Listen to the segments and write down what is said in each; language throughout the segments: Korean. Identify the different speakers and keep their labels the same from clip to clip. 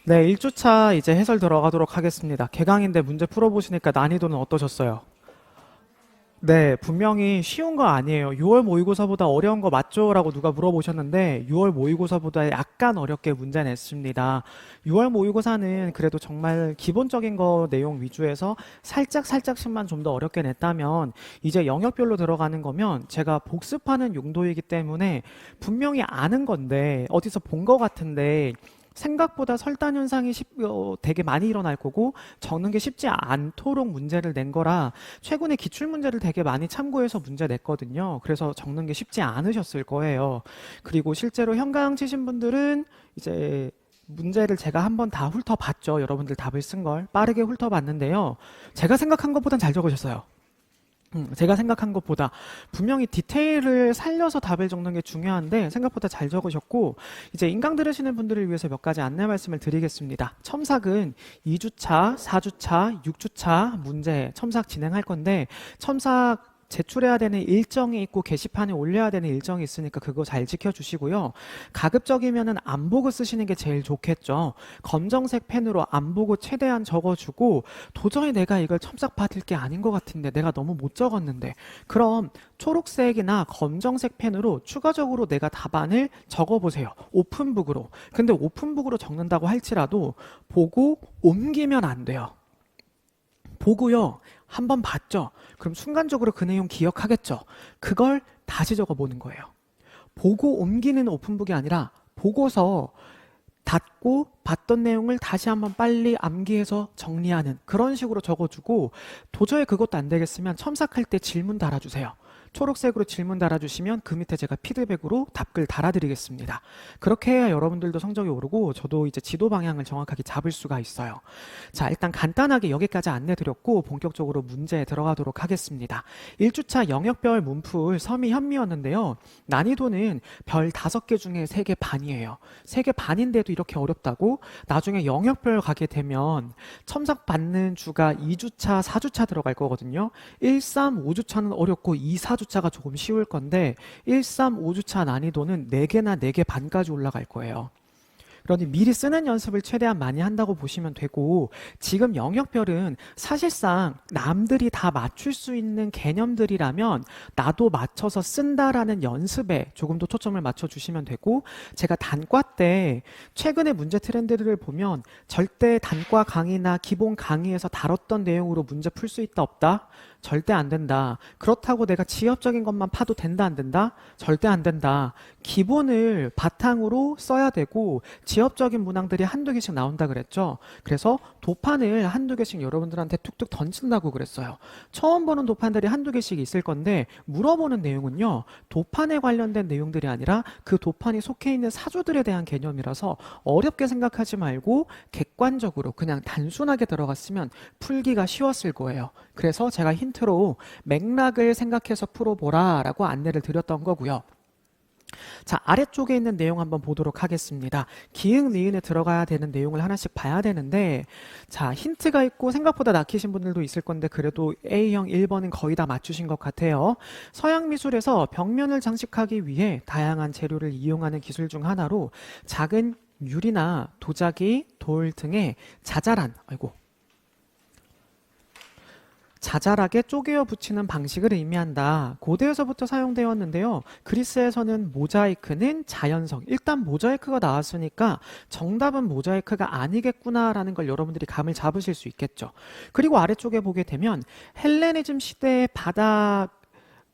Speaker 1: 네, 1주차 이제 해설 들어가도록 하겠습니다. 개강인데 문제 풀어보시니까 난이도는 어떠셨어요? 네, 분명히 쉬운 거 아니에요. 6월 모의고사보다 어려운 거 맞죠? 라고 누가 물어보셨는데 6월 모의고사보다 약간 어렵게 문제 냈습니다. 6월 모의고사는 그래도 정말 기본적인 거 내용 위주에서 살짝씩만 좀 더 어렵게 냈다면 이제 영역별로 들어가는 거면 제가 복습하는 용도이기 때문에 분명히 아는 건데 어디서 본 거 같은데 생각보다 설단 현상이 되게 많이 일어날 거고 적는 게 쉽지 않도록 문제를 낸 거라 최근에 기출 문제를 되게 많이 참고해서 문제 냈거든요. 그래서 적는 게 쉽지 않으셨을 거예요. 그리고 실제로 현강 치신 분들은 이제 문제를 제가 한번 다 훑어봤죠. 여러분들 답을 쓴 걸 빠르게 훑어봤는데요. 제가 생각한 것보단 잘 적으셨어요. 제가 생각한 것보다 분명히 디테일을 살려서 답을 적는 게 중요한데 생각보다 잘 적으셨고 이제 인강 들으시는 분들을 위해서 몇 가지 안내 말씀을 드리겠습니다. 첨삭은 2주차, 4주차, 6주차 문제 첨삭 진행할 건데 첨삭 제출해야 되는 일정이 있고 게시판에 올려야 되는 일정이 있으니까 그거 잘 지켜주시고요. 가급적이면은 안 보고 쓰시는 게 제일 좋겠죠. 검정색 펜으로 안 보고 최대한 적어주고 도저히 내가 이걸 첨삭 받을 게 아닌 것 같은데 내가 너무 못 적었는데 그럼 초록색이나 검정색 펜으로 추가적으로 내가 답안을 적어보세요. 오픈북으로. 근데 오픈북으로 적는다고 할지라도 보고 옮기면 안 돼요. 보고요. 한번 봤죠. 그럼 순간적으로 그 내용 기억하겠죠. 그걸 다시 적어보는 거예요. 보고 옮기는 오픈북이 아니라 보고서 닫고 봤던 내용을 다시 한번 빨리 암기해서 정리하는 그런 식으로 적어주고 도저히 그것도 안 되겠으면 첨삭할 때 질문 달아주세요. 초록색으로 질문 달아주시면 그 밑에 제가 피드백으로 답글 달아드리겠습니다. 그렇게 해야 여러분들도 성적이 오르고 저도 이제 지도 방향을 정확하게 잡을 수가 있어요. 자, 일단 간단하게 여기까지 안내드렸고 본격적으로 문제에 들어가도록 하겠습니다. 1주차 영역별 문풀 서미 현미였는데요. 난이도는 별 5개 중에 3개 반이에요. 3개 반인데도 이렇게 어렵다고? 나중에 영역별 가게 되면 첨삭 받는 주가 2주차, 4주차 들어갈 거거든요. 1, 3, 5주차는 어렵고 2, 4주차가 조금 쉬울 건데 1, 3, 5주차 난이도는 4개나 4개 반까지 올라갈 거예요. 그러니 미리 쓰는 연습을 최대한 많이 한다고 보시면 되고 지금 영역별은 사실상 남들이 다 맞출 수 있는 개념들이라면 나도 맞춰서 쓴다라는 연습에 조금 더 초점을 맞춰주시면 되고 제가 단과 때 최근의 문제 트렌드들을 보면 절대 단과 강의나 기본 강의에서 다뤘던 내용으로 문제 풀 수 있다 없다? 절대 안 된다. 그렇다고 내가 지엽적인 것만 파도 된다 안 된다? 절대 안 된다. 기본을 바탕으로 써야 되고 지엽적인 문항들이 한두 개씩 나온다 그랬죠. 그래서 도판을 한두 개씩 여러분들한테 툭툭 던진다고 그랬어요. 처음 보는 도판들이 한두 개씩 있을 건데 물어보는 내용은요. 도판에 관련된 내용들이 아니라 그 도판이 속해 있는 사조들에 대한 개념이라서 어렵게 생각하지 말고 객관적으로 그냥 단순하게 들어갔으면 풀기가 쉬웠을 거예요. 그래서 제가 힌트로 맥락을 생각해서 풀어보라 라고 안내를 드렸던 거고요. 자, 아래쪽에 있는 내용 한번 보도록 하겠습니다. 기흥, 니은에 들어가야 되는 내용을 하나씩 봐야 되는데 자, 힌트가 있고 생각보다 낙히신 분들도 있을 건데 그래도 A형 1번은 거의 다 맞추신 것 같아요. 서양 미술에서 벽면을 장식하기 위해 다양한 재료를 이용하는 기술 중 하나로 작은 유리나 도자기, 돌 등의 자잘하게 쪼개어 붙이는 방식을 의미한다. 고대에서부터 사용되었는데요. 그리스에서는 모자이크는 자연성. 일단 모자이크가 나왔으니까 정답은 모자이크가 아니겠구나라는 걸 여러분들이 감을 잡으실 수 있겠죠. 그리고 아래쪽에 보게 되면 헬레니즘 시대의 바다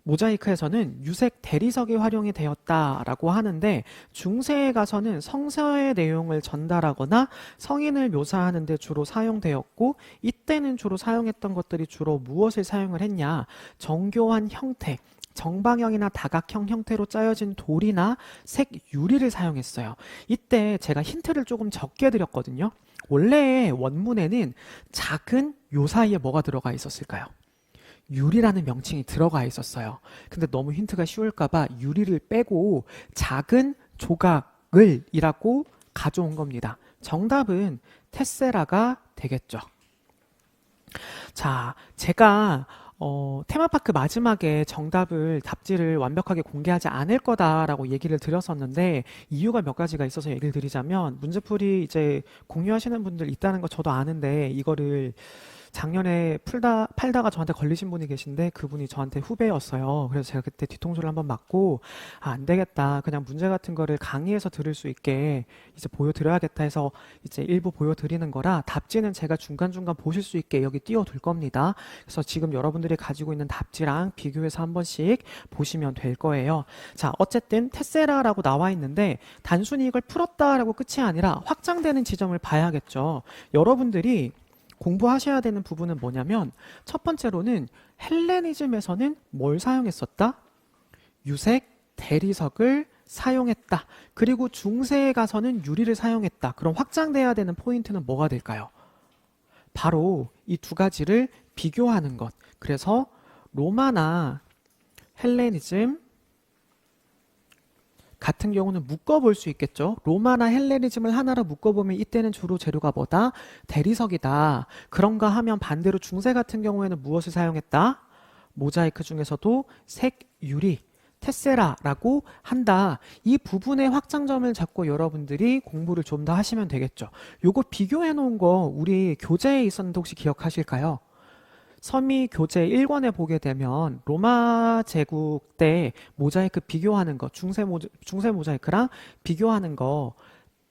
Speaker 1: 모자이크에서는 유색 대리석이 활용이 되었다라고 하는데 중세에 가서는 성서의 내용을 전달하거나 성인을 묘사하는 데 주로 사용되었고 이때는 주로 사용했던 것들이 주로 무엇을 사용을 했냐 정교한 형태 정방형이나 다각형 형태로 짜여진 돌이나 색 유리를 사용했어요. 이때 제가 힌트를 조금 적게 드렸거든요. 원래의 원문에는 작은 요 사이에 뭐가 들어가 있었을까요? 유리라는 명칭이 들어가 있었어요. 근데 너무 힌트가 쉬울까봐 유리를 빼고 작은 조각을 이라고 가져온 겁니다. 정답은 테세라가 되겠죠. 자, 제가 테마파크 마지막에 정답을, 답지를 완벽하게 공개하지 않을 거다라고 얘기를 드렸었는데, 이유가 몇 가지가 있어서 얘기를 드리자면, 문제풀이 이제 공유하시는 분들 있다는 거 저도 아는데, 이거를 작년에 팔다가 저한테 걸리신 분이 계신데, 그분이 저한테 후배였어요. 그래서 제가 그때 뒤통수를 한번 맞고, 아, 안 되겠다. 그냥 문제 같은 거를 강의에서 들을 수 있게 이제 보여드려야겠다 해서 이제 일부 보여드리는 거라, 답지는 제가 중간중간 보실 수 있게 여기 띄워둘 겁니다. 그래서 지금 여러분들이 가지고 있는 답지랑 비교해서 한 번씩 보시면 될 거예요. 자, 어쨌든 테세라라고 나와 있는데, 단순히 이걸 풀었다라고 끝이 아니라 확장되는 지점을 봐야겠죠. 여러분들이 공부하셔야 되는 부분은 뭐냐면, 첫 번째로는 헬레니즘에서는 뭘 사용했었다? 유색, 대리석을 사용했다. 그리고 중세에 가서는 유리를 사용했다. 그럼 확장돼야 되는 포인트는 뭐가 될까요? 바로 이 두 가지를 비교하는 것. 그래서 로마나 헬레니즘 같은 경우는 묶어볼 수 있겠죠. 로마나 헬레니즘을 하나로 묶어보면 이때는 주로 재료가 뭐다? 대리석이다. 그런가 하면 반대로 중세 같은 경우에는 무엇을 사용했다? 모자이크 중에서도 색, 유리, 테세라라고 한다. 이 부분의 확장점을 잡고 여러분들이 공부를 좀 더 하시면 되겠죠. 요거 비교해 놓은 거 우리 교재에 있었는데 혹시 기억하실까요? 서미 교재 1권에 보게 되면 로마 제국 때 모자이크 비교하는 거, 중세 모자이크랑 비교하는 거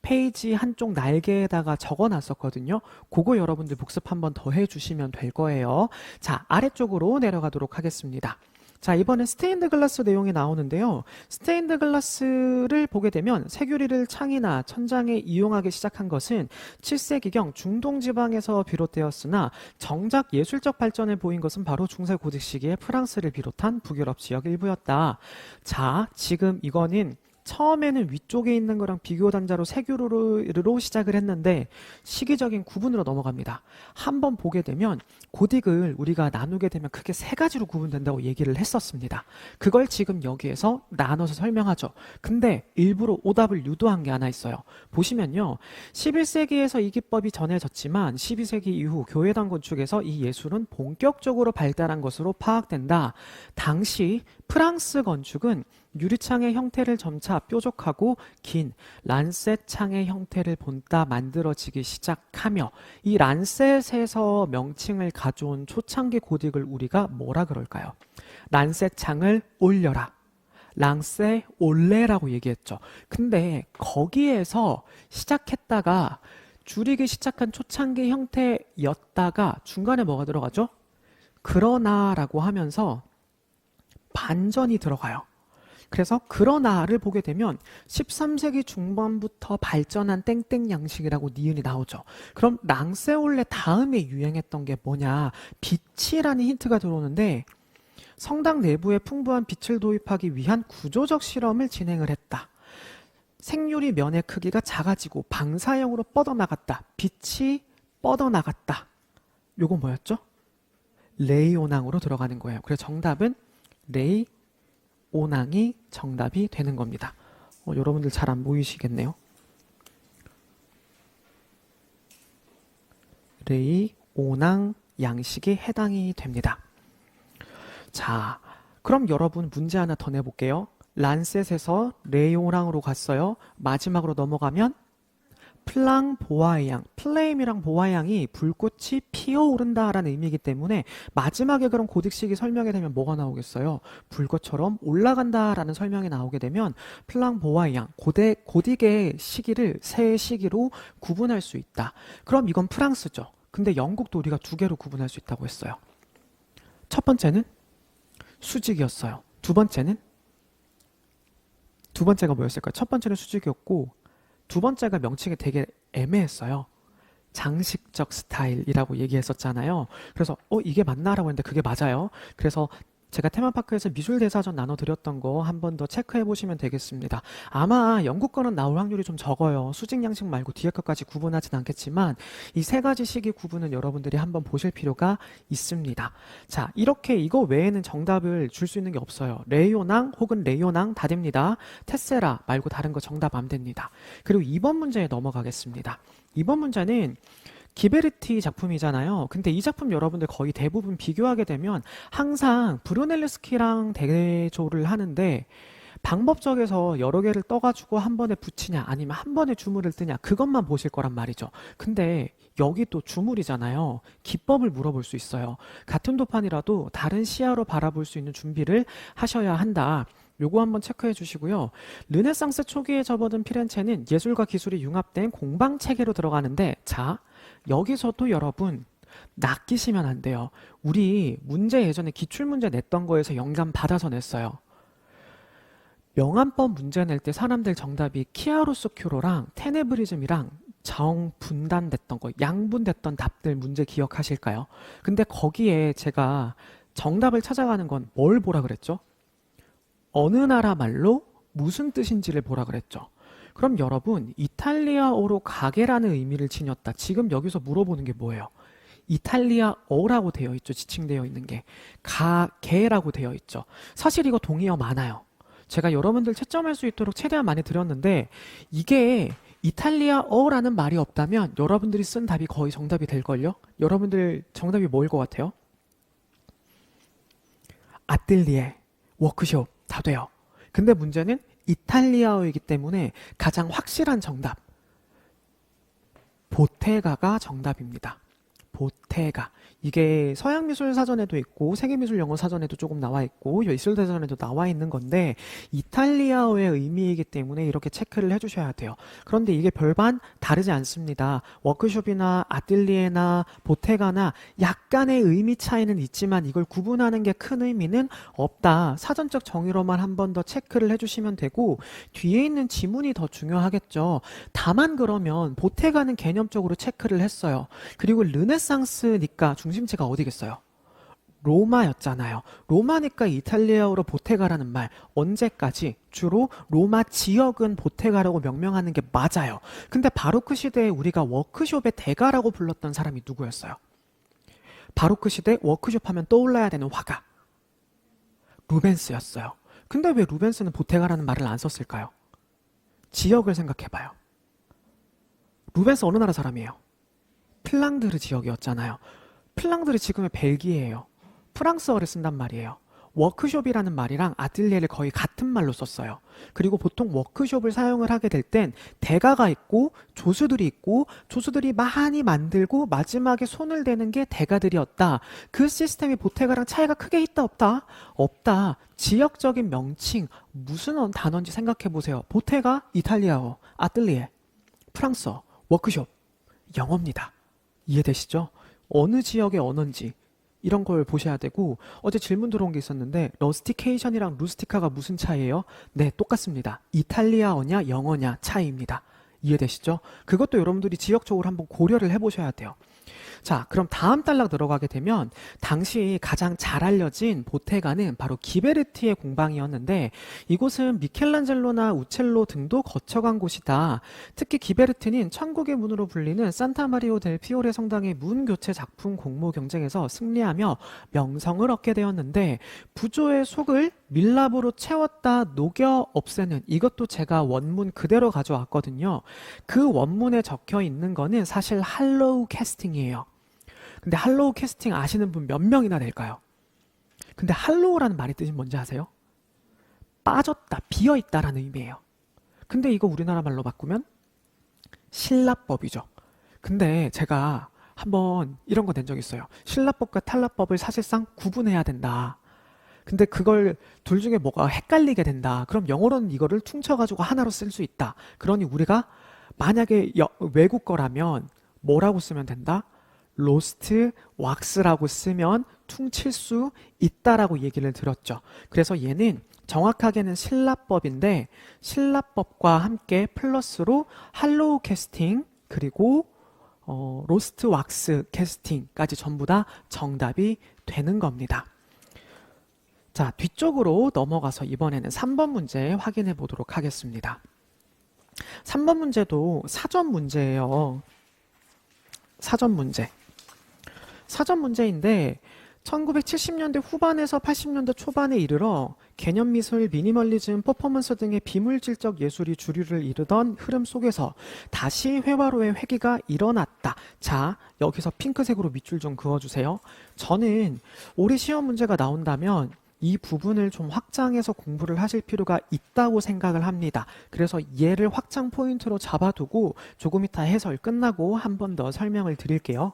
Speaker 1: 페이지 한쪽 날개에다가 적어 놨었거든요. 그거 여러분들 복습 한번 더 해주시면 될 거예요. 자, 아래쪽으로 내려가도록 하겠습니다. 자, 이번엔 스테인드 글라스 내용이 나오는데요. 스테인드 글라스를 보게 되면 세균리를 창이나 천장에 이용하기 시작한 것은 7세기경 중동 지방에서 비롯되었으나 정작 예술적 발전을 보인 것은 바로 중세 고직 시기에 프랑스를 비롯한 북유럽 지역 일부였다. 자, 지금 이거는 처음에는 위쪽에 있는 거랑 비교 단자로 세교류로 시작을 했는데 시기적인 구분으로 넘어갑니다. 한번 보게 되면 고딕을 우리가 나누게 되면 크게 세 가지로 구분된다고 얘기를 했었습니다. 그걸 지금 여기에서 나눠서 설명하죠. 근데 일부러 오답을 유도한 게 하나 있어요. 보시면요. 11세기에서 이 기법이 전해졌지만 12세기 이후 교회당 건축에서 이 예술은 본격적으로 발달한 것으로 파악된다. 당시 프랑스 건축은 유리창의 형태를 점차 뾰족하고 긴 란셋 창의 형태를 본따 만들어지기 시작하며 이 란셋에서 명칭을 가져온 초창기 고딕을 우리가 뭐라 그럴까요? 란셋 창을 올려라. 랑세 올레라고 얘기했죠. 근데 거기에서 시작했다가 줄이기 시작한 초창기 형태였다가 중간에 뭐가 들어가죠? 그러나라고 하면서 반전이 들어가요. 그래서 그러나를 보게 되면 13세기 중반부터 발전한 땡땡 양식이라고 니은이 나오죠. 그럼 랑세올레 다음에 유행했던 게 뭐냐? 빛이라는 힌트가 들어오는데 성당 내부에 풍부한 빛을 도입하기 위한 구조적 실험을 진행을 했다. 생유리 면의 크기가 작아지고 방사형으로 뻗어나갔다. 빛이 뻗어나갔다. 요건 뭐였죠? 레이오낭으로 들어가는 거예요. 그래서 정답은 레이오낭이 정답이 되는 겁니다. 여러분들 잘 안 보이시겠네요. 레이오낭 양식이 해당이 됩니다. 자, 그럼 여러분 문제 하나 더 내볼게요. 란셋에서 레이오낭으로 갔어요. 마지막으로 넘어가면 플랑보아양, 플레임이랑 보아양이 불꽃이 피어오른다라는 의미이기 때문에 마지막에 그런 고딕식이 설명이 되면 뭐가 나오겠어요? 불꽃처럼 올라간다라는 설명이 나오게 되면 플랑보아양, 고딕의 시기를 세 시기로 구분할 수 있다. 그럼 이건 프랑스죠. 근데 영국도 우리가 두 개로 구분할 수 있다고 했어요. 첫 번째는 수직이었어요. 두 번째가 뭐였을까요? 첫 번째는 수직이었고 두 번째가 명칭이 되게 애매했어요. 장식적 스타일이라고 얘기했었잖아요. 그래서 이게 맞나라고 했는데 그게 맞아요. 그래서 제가 테마파크에서 미술대사전 나눠드렸던 거 한 번 더 체크해 보시면 되겠습니다. 아마 영국 거는 나올 확률이 좀 적어요. 수직 양식 말고 뒤에 것까지 구분하진 않겠지만 이 세 가지 시기 구분은 여러분들이 한번 보실 필요가 있습니다. 자, 이렇게 이거 외에는 정답을 줄 수 있는 게 없어요. 레이오낭 혹은 레이오낭 다 됩니다. 테세라 말고 다른 거 정답 안 됩니다. 그리고 2번 문제에 넘어가겠습니다. 2번 문제는 기베르티 작품이잖아요. 근데 이 작품 여러분들 거의 대부분 비교하게 되면 항상 브루넬르스키랑 대조를 하는데 방법적에서 여러 개를 떠가지고 한 번에 붙이냐 아니면 한 번에 주물을 뜨냐 그것만 보실 거란 말이죠. 근데 여기 또 주물이잖아요. 기법을 물어볼 수 있어요. 같은 도판이라도 다른 시야로 바라볼 수 있는 준비를 하셔야 한다. 요거 한번 체크해 주시고요. 르네상스 초기에 접어든 피렌체는 예술과 기술이 융합된 공방 체계로 들어가는데 자, 여기서도 여러분 낚이시면 안 돼요. 우리 문제 예전에 기출문제 냈던 거에서 영감 받아서 냈어요. 명암법 문제 낼 때 사람들 정답이 키아로스큐로랑 테네브리즘이랑 정분단됐던 거, 양분됐던 답들 문제 기억하실까요? 근데 거기에 제가 정답을 찾아가는 건 뭘 보라 그랬죠? 어느 나라 말로 무슨 뜻인지를 보라 그랬죠. 그럼 여러분 이탈리아어로 가게라는 의미를 지녔다. 지금 여기서 물어보는 게 뭐예요? 이탈리아어라고 되어 있죠. 지칭되어 있는 게 가게라고 되어 있죠. 사실 이거 동의어 많아요. 제가 여러분들 채점할 수 있도록 최대한 많이 드렸는데 이게 이탈리아어라는 말이 없다면 여러분들이 쓴 답이 거의 정답이 될걸요? 여러분들 정답이 뭐일 것 같아요? 아뜰리에, 워크숍 다 돼요. 근데 문제는 이탈리아어이기 때문에 가장 확실한 정답 보테가가 정답입니다. 보테가. 이게 서양미술사전에도 있고 세계미술영어사전에도 조금 나와 있고 예술대전에도 나와 있는 건데 이탈리아어의 의미이기 때문에 이렇게 체크를 해주셔야 돼요. 그런데 이게 별반 다르지 않습니다. 워크숍이나 아뜰리에나 보테가나 약간의 의미 차이는 있지만 이걸 구분하는 게 큰 의미는 없다. 사전적 정의로만 한 번 더 체크를 해주시면 되고 뒤에 있는 지문이 더 중요하겠죠. 다만 그러면 보테가는 개념적으로 체크를 했어요. 그리고 르네상스니까 중심체가 어디겠어요? 로마였잖아요. 로마니까 이탈리아어로 보테가라는 말 언제까지? 주로 로마 지역은 보테가라고 명명하는 게 맞아요. 근데 바로크 시대에 우리가 워크숍의 대가라고 불렀던 사람이 누구였어요? 바로크 시대 워크숍 하면 떠올라야 되는 화가 루벤스였어요. 근데 왜 루벤스는 보테가라는 말을 안 썼을까요? 지역을 생각해봐요. 루벤스 어느 나라 사람이에요? 플랑드르 지역이었잖아요. 플랑드르 지금의 벨기에예요. 프랑스어를 쓴단 말이에요. 워크숍이라는 말이랑 아틀리에를 거의 같은 말로 썼어요. 그리고 보통 워크숍을 사용을 하게 될 땐 대가가 있고 조수들이 많이 만들고 마지막에 손을 대는 게 대가들이었다. 그 시스템이 보테가랑 차이가 크게 있다 없다? 없다. 지역적인 명칭 무슨 단어인지 생각해 보세요. 보테가 이탈리아어, 아틀리에 프랑스어, 워크숍 영어입니다. 이해되시죠? 어느 지역의 언어인지 이런 걸 보셔야 되고 어제 질문 들어온 게 있었는데 러스티케이션이랑 루스티카가 무슨 차이예요? 네, 똑같습니다. 이탈리아어냐 영어냐 차이입니다. 이해되시죠? 그것도 여러분들이 지역적으로 한번 고려를 해보셔야 돼요. 자, 그럼 다음 단락 들어가게 되면 당시 가장 잘 알려진 보테가는 바로 기베르티의 공방이었는데 이곳은 미켈란젤로나 우첼로 등도 거쳐간 곳이다. 특히 기베르티는 천국의 문으로 불리는 산타마리오 델 피오레 성당의 문 교체 작품 공모 경쟁에서 승리하며 명성을 얻게 되었는데 부조의 속을 밀랍으로 채웠다 녹여 없애는 이것도 제가 원문 그대로 가져왔거든요. 그 원문에 적혀 있는 거는 사실 할로우 캐스팅이에요. 근데 할로우 캐스팅 아시는 분 몇 명이나 될까요? 근데 할로우라는 말의 뜻이 뭔지 아세요? 빠졌다, 비어있다라는 의미예요. 근데 이거 우리나라 말로 바꾸면 신라법이죠. 근데 제가 한번 이런 거 낸 적 있어요. 신라법과 탈라법을 사실상 구분해야 된다. 근데 그걸 둘 중에 뭐가 헷갈리게 된다. 그럼 영어로는 이거를 퉁쳐가지고 하나로 쓸 수 있다. 그러니 우리가 만약에 외국 거라면 뭐라고 쓰면 된다? 로스트 왁스라고 쓰면 퉁칠 수 있다라고 얘기를 들었죠. 그래서 얘는 정확하게는 신라법인데 신라법과 함께 플러스로 할로우 캐스팅 그리고 로스트 왁스 캐스팅까지 전부 다 정답이 되는 겁니다. 자, 뒤쪽으로 넘어가서 이번에는 3번 문제 확인해 보도록 하겠습니다. 3번 문제도 사전 문제예요. 사전 문제인데 1970년대 후반에서 80년대 초반에 이르러 개념 미술, 미니멀리즘, 퍼포먼스 등의 비물질적 예술이 주류를 이루던 흐름 속에서 다시 회화로의 회귀가 일어났다. 자, 여기서 핑크색으로 밑줄 좀 그어주세요. 저는 올해 시험 문제가 나온다면 이 부분을 좀 확장해서 공부를 하실 필요가 있다고 생각을 합니다. 그래서 얘를 확장 포인트로 잡아두고 조금 이따 해설 끝나고 한 번 더 설명을 드릴게요.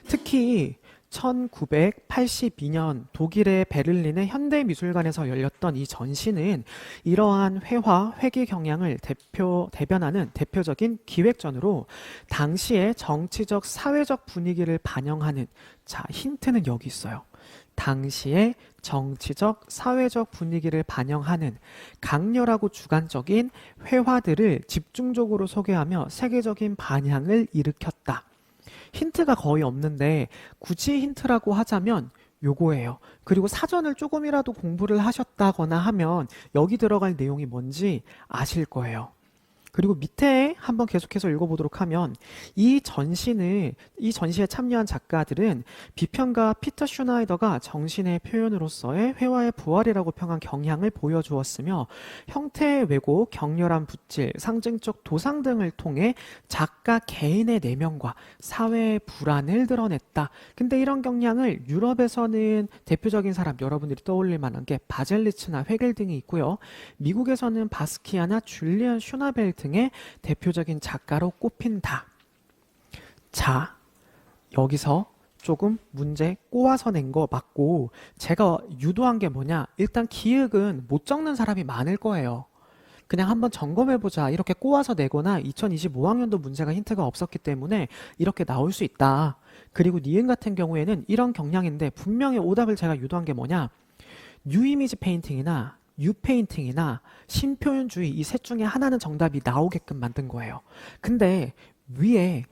Speaker 1: 특히 1982년 독일의 베를린의 현대미술관에서 열렸던 이 전시는 이러한 회화, 회귀 경향을 대변하는 대표적인 기획전으로 당시의 정치적, 사회적 분위기를 반영하는, 자, 힌트는 여기 있어요. 당시의 정치적, 사회적 분위기를 반영하는 강렬하고 주관적인 회화들을 집중적으로 소개하며 세계적인 반향을 일으켰다. 힌트가 거의 없는데 굳이 힌트라고 하자면 요거예요. 그리고 사전을 조금이라도 공부를 하셨다거나 하면 여기 들어갈 내용이 뭔지 아실 거예요. 그리고 밑에 한번 계속해서 읽어보도록 하면 이 전시에 참여한 작가들은 비평가 피터 슈나이더가 정신의 표현으로서의 회화의 부활이라고 평한 경향을 보여주었으며 형태의 왜곡, 격렬한 붓질, 상징적 도상 등을 통해 작가 개인의 내면과 사회의 불안을 드러냈다. 근데 이런 경향을 유럽에서는 대표적인 사람 여러분들이 떠올릴 만한 게 바젤리츠나 헤겔 등이 있고요. 미국에서는 바스키아나 줄리안 슈나벨 등의 대표적인 작가로 꼽힌다. 자, 여기서 조금 문제 꼬아서 낸 거 맞고 제가 유도한 게 뭐냐? 일단 기획은 못 적는 사람이 많을 거예요. 그냥 한번 점검해보자 이렇게 꼬아서 내거나 2025학년도 문제가 힌트가 없었기 때문에 이렇게 나올 수 있다. 그리고 니은 같은 경우에는 이런 경향인데 분명히 오답을 제가 유도한 게 뭐냐? 뉴 이미지 페인팅이나 뉴페인팅이나 신표현주의 이 셋 중에 하나는 정답이 나오게끔 만든 거예요. 근데 위에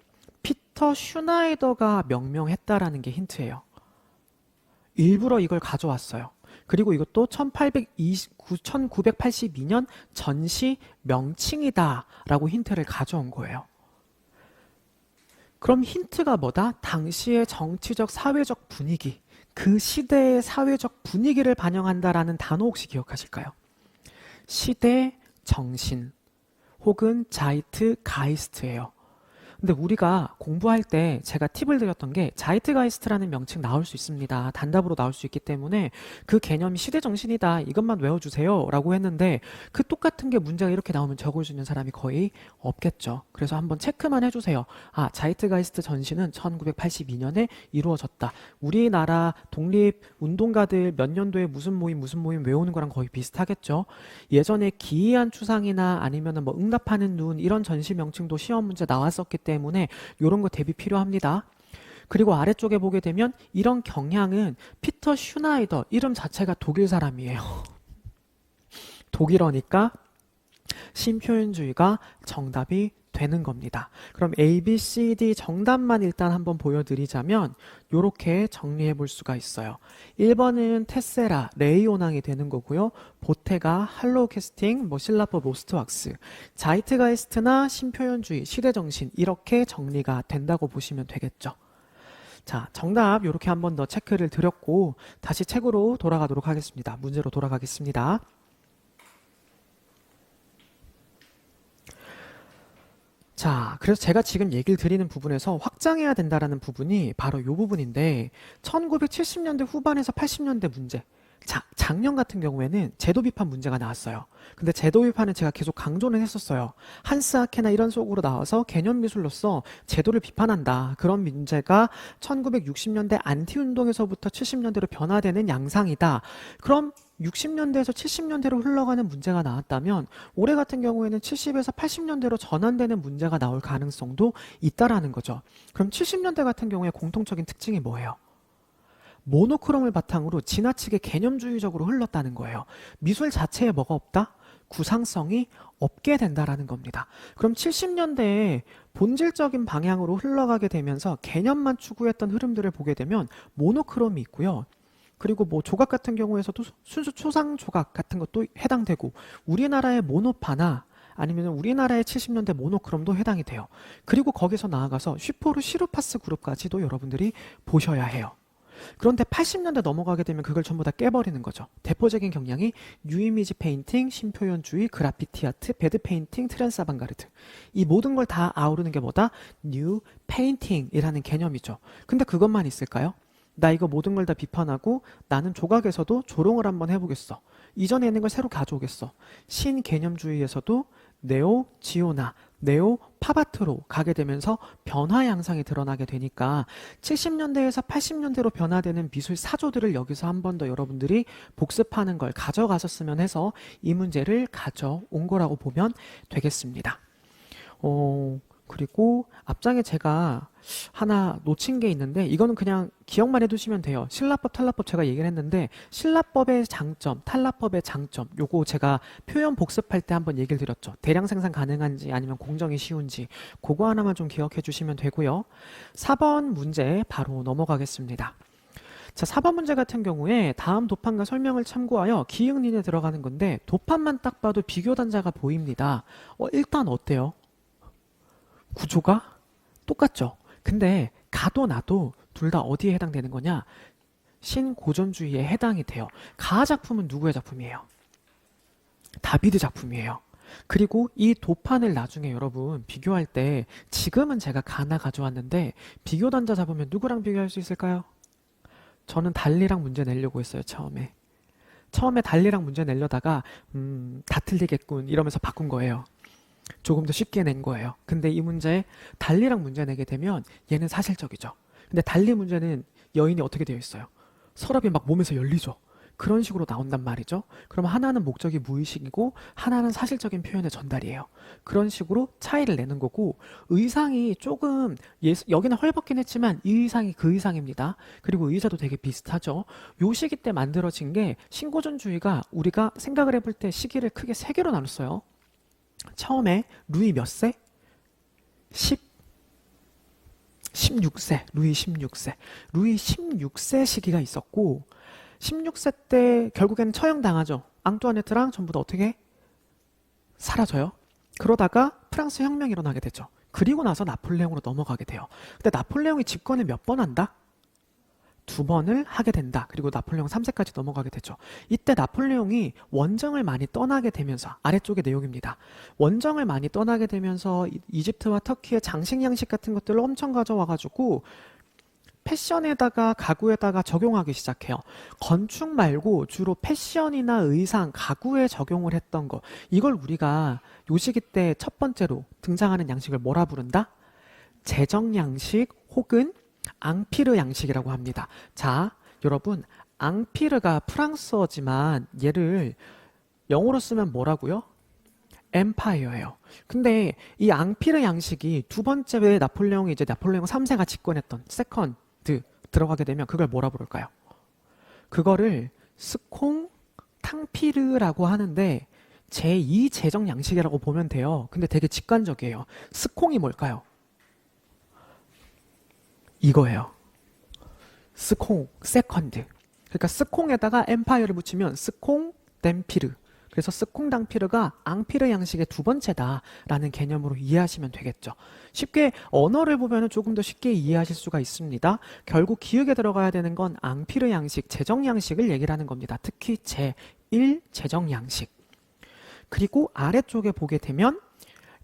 Speaker 1: 피터 슈나이더가 명명했다라는 게 힌트예요. 일부러 이걸 가져왔어요. 그리고 이것도 1982년 전시 명칭이다 라고 힌트를 가져온 거예요. 그럼 힌트가 뭐다? 당시의 정치적, 사회적 분위기, 그 시대의 사회적 분위기를 반영한다라는 단어 혹시 기억하실까요? 시대, 정신, 혹은 자이트가이스트예요. 근데 우리가 공부할 때 제가 팁을 드렸던 게 자이트가이스트라는 명칭 나올 수 있습니다. 단답으로 나올 수 있기 때문에 그 개념이 시대정신이다. 이것만 외워주세요. 라고 했는데 그 똑같은 게 문제가 이렇게 나오면 적을 수 있는 사람이 거의 없겠죠. 그래서 한번 체크만 해주세요. 아, 자이트가이스트 전시는 1982년에 이루어졌다. 우리나라 독립운동가들 몇 년도에 무슨 모임 외우는 거랑 거의 비슷하겠죠. 예전에 기이한 추상이나 아니면 뭐 응답하는 눈 이런 전시 명칭도 시험 문제 나왔었기 때문에 이런 거 대비 필요합니다. 그리고 아래쪽에 보게 되면 이런 경향은 피터 슈나이더 이름 자체가 독일 사람이에요. 독일어니까 신표현주의가 정답이 되는 겁니다. 그럼 A, B, C, D 정답만 일단 한번 보여드리자면 이렇게 정리해 볼 수가 있어요. 1번은 테세라, 레이오낭이 되는 거고요. 보테가, 할로우 캐스팅, 실라퍼, 로스트왁스, 자이트가이스트나 신표현주의, 시대정신 이렇게 정리가 된다고 보시면 되겠죠. 자, 정답 이렇게 한번 더 체크를 드렸고 다시 책으로 돌아가도록 하겠습니다. 문제로 돌아가겠습니다. 자, 그래서 제가 지금 얘기를 드리는 부분에서 확장해야 된다라는 부분이 바로 이 부분인데 1970년대 후반에서 80년대 문제. 자, 작년 같은 경우에는 제도 비판 문제가 나왔어요. 근데 제도 비판은 제가 계속 강조는 했었어요. 한스 하케나 이런 속으로 나와서 개념 미술로서 제도를 비판한다. 그런 문제가 1960년대 안티운동에서부터 70년대로 변화되는 양상이다. 그럼 60년대에서 70년대로 흘러가는 문제가 나왔다면 올해 같은 경우에는 70에서 80년대로 전환되는 문제가 나올 가능성도 있다라는 거죠. 그럼 70년대 같은 경우에 공통적인 특징이 뭐예요? 모노크롬을 바탕으로 지나치게 개념주의적으로 흘렀다는 거예요. 미술 자체에 뭐가 없다? 구상성이 없게 된다라는 겁니다. 그럼 70년대에 본질적인 방향으로 흘러가게 되면서 개념만 추구했던 흐름들을 보게 되면 모노크롬이 있고요. 그리고 뭐 조각 같은 경우에서도 순수 초상 조각 같은 것도 해당되고 우리나라의 모노파나 아니면 우리나라의 70년대 모노크롬도 해당이 돼요. 그리고 거기서 나아가서 슈포르 시루파스 그룹까지도 여러분들이 보셔야 해요. 그런데 80년대 넘어가게 되면 그걸 전부 다 깨버리는 거죠. 대표적인 경향이 뉴이미지 페인팅, 신표현주의, 그래피티 아트, 배드 페인팅, 트랜스 아방가르드. 이 모든 걸 다 아우르는 게 뭐다? 뉴 페인팅이라는 개념이죠. 근데 그것만 있을까요? 나 이거 모든 걸 다 비판하고 나는 조각에서도 조롱을 한번 해보겠어. 이전에 있는 걸 새로 가져오겠어. 신개념주의에서도 네오 지오나, 네오 팝아트로 가게 되면서 변화 양상이 드러나게 되니까 70년대에서 80년대로 변화되는 미술 사조들을 여기서 한 번 더 여러분들이 복습하는 걸 가져가셨으면 해서 이 문제를 가져온 거라고 보면 되겠습니다. 그리고 앞장에 제가 하나 놓친 게 있는데 이거는 그냥 기억만 해두시면 돼요. 신라법, 탈라법 제가 얘기를 했는데 신라법의 장점, 탈라법의 장점 요거 제가 표현 복습할 때 한번 얘기를 드렸죠. 대량 생산 가능한지 아니면 공정이 쉬운지 그거 하나만 좀 기억해 주시면 되고요. 4번 문제 바로 넘어가겠습니다. 자, 4번 문제 같은 경우에 다음 도판과 설명을 참고하여 기응린에 들어가는 건데 도판만 딱 봐도 비교 단자가 보입니다. 일단 어때요? 구조가 똑같죠. 근데 가도 나도 둘 다 어디에 해당되는 거냐? 신고전주의에 해당이 돼요. 가하 작품은 누구의 작품이에요? 다비드 작품이에요. 그리고 이 도판을 나중에 여러분 비교할 때 지금은 제가 가나 가져왔는데 비교 단자 잡으면 누구랑 비교할 수 있을까요? 저는 달리랑 문제 내려고 했어요. 처음에 달리랑 문제 내려다가 다 틀리겠군 이러면서 바꾼 거예요. 조금 더 쉽게 낸 거예요. 근데 이 문제 달리랑 문제 내게 되면 얘는 사실적이죠. 근데 달리 문제는 여인이 어떻게 되어 있어요? 서랍이 막 몸에서 열리죠. 그런 식으로 나온단 말이죠. 그럼 하나는 목적이 무의식이고 하나는 사실적인 표현의 전달이에요. 그런 식으로 차이를 내는 거고 의상이 조금 여기는 헐벗긴 했지만 이 의상이 그 의상입니다. 그리고 의자도 되게 비슷하죠. 요 시기 때 만들어진 게 신고전주의가 우리가 생각을 해볼 때 시기를 크게 세 개로 나눴어요. 처음에 루이 몇 세? 16세, 루이 16세. 루이 16세 시기가 있었고 16세 때 결국에는 처형당하죠. 앙뚜아네트랑 전부 다 어떻게? 사라져요. 그러다가 프랑스 혁명이 일어나게 되죠. 그리고 나서 나폴레옹으로 넘어가게 돼요. 근데 나폴레옹이 집권을 몇 번 한다? 2번을 하게 된다. 그리고 나폴레옹 3세까지 넘어가게 되죠. 이때 나폴레옹이 원정을 많이 떠나게 되면서 아래쪽의 내용입니다. 원정을 많이 떠나게 되면서 이집트와 터키의 장식 양식 같은 것들을 엄청 가져와가지고 패션에다가 가구에다가 적용하기 시작해요. 건축 말고 주로 패션이나 의상, 가구에 적용을 했던 거. 이걸 우리가 요 시기 때 첫 번째로 등장하는 양식을 뭐라 부른다? 제정 양식 혹은 앙피르 양식이라고 합니다. 자, 여러분 앙피르가 프랑스어지만 얘를 영어로 쓰면 뭐라고요? 엠파이어예요. 근데 이 앙피르 양식이 두 번째 나폴레옹 3세가 집권했던 세컨드 들어가게 되면 그걸 뭐라 부를까요? 그거를 스콩 탕피르라고 하는데 제2 제정 양식이라고 보면 돼요. 근데 되게 직관적이에요. 스콩이 뭘까요? 이거예요. 스콩, 세컨드. 그러니까 스콩에다가 엠파이어를 붙이면 스콩 댐피르. 그래서 스콩 당피르가 앙피르 양식의 두 번째다라는 개념으로 이해하시면 되겠죠. 쉽게 언어를 보면 조금 더 쉽게 이해하실 수가 있습니다. 결국 기억에 들어가야 되는 건 앙피르 양식, 제정 양식을 얘기를 하는 겁니다. 특히 제1 제정 양식. 그리고 아래쪽에 보게 되면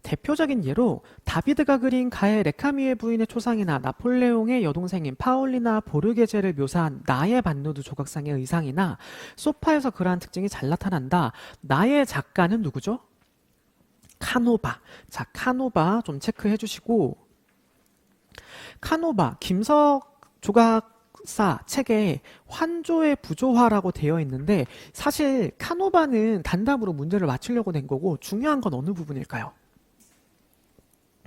Speaker 1: 대표적인 예로 다비드가 그린 가의 레카미의 부인의 초상이나 나폴레옹의 여동생인 파울리나 보르게제를 묘사한 나의 반누드 조각상의 의상이나 소파에서 그러한 특징이 잘 나타난다. 나의 작가는 누구죠? 카노바. 자, 카노바 좀 체크해 주시고 카노바, 김석 조각사 책에 환조의 부조화라고 되어 있는데 사실 카노바는 단답으로 문제를 맞추려고 낸 거고 중요한 건 어느 부분일까요?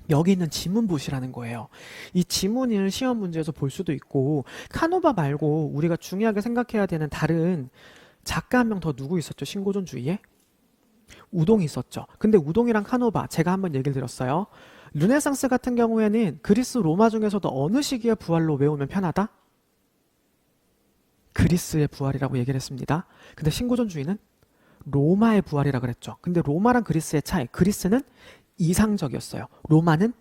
Speaker 1: 여기 있는 지문 보시라는 거예요. 이 지문을 시험 문제에서 볼 수도 있고 카노바 말고 우리가 중요하게 생각해야 되는 다른 작가 한 명 더 누구 있었죠? 신고전주의에? 우동이 있었죠. 근데 우동이랑 카노바 제가 한번 얘기를 드렸어요. 르네상스 같은 경우에는 그리스 로마 중에서도 어느 시기의 부활로 외우면 편하다? 그리스의 부활이라고 얘기를 했습니다. 근데 신고전주의는 로마의 부활이라 그랬죠. 근데 로마랑 그리스의 차이, 그리스는 이상적이었어요. 로마는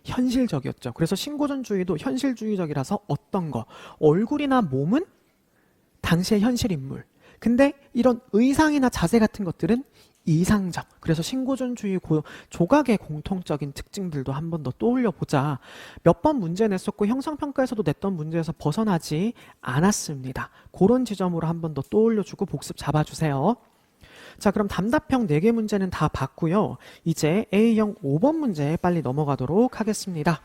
Speaker 1: 현실적이었죠. 그래서 신고전주의도 현실주의적이라서 어떤 거, 얼굴이나 몸은 당시의 현실 인물. 근데 이런 의상이나 자세 같은 것들은 이상적. 그래서 신고전주의 조각의 공통적인 특징들도 한 번 더 떠올려 보자. 몇 번 문제 냈었고 형상평가에서도 냈던 문제에서 벗어나지 않았습니다. 그런 지점으로 한 번 더 떠올려주고 복습 잡아주세요. 자, 그럼 답답형 4개 문제는 다 봤고요. 이제 A형 5번 문제 빨리 넘어가도록 하겠습니다.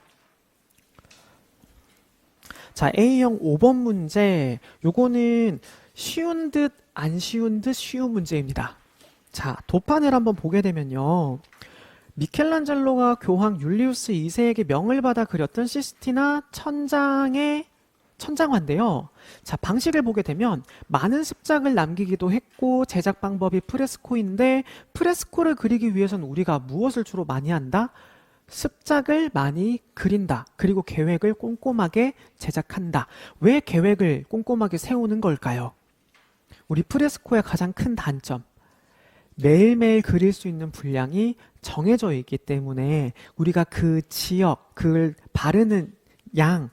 Speaker 1: 자, A형 5번 문제, 요거는 쉬운 듯 안 쉬운 듯 쉬운 문제입니다. 자, 도판을 한번 보게 되면요. 미켈란젤로가 교황 율리우스 2세에게 명을 받아 그렸던 시스티나 천장화인데요. 자, 방식을 보게 되면 많은 습작을 남기기도 했고 제작 방법이 프레스코인데 프레스코를 그리기 위해서는 우리가 무엇을 주로 많이 한다? 습작을 많이 그린다. 그리고 계획을 꼼꼼하게 제작한다. 왜 계획을 꼼꼼하게 세우는 걸까요? 우리 프레스코의 가장 큰 단점. 매일매일 그릴 수 있는 분량이 정해져 있기 때문에 우리가 그 지역, 그걸 바르는 양,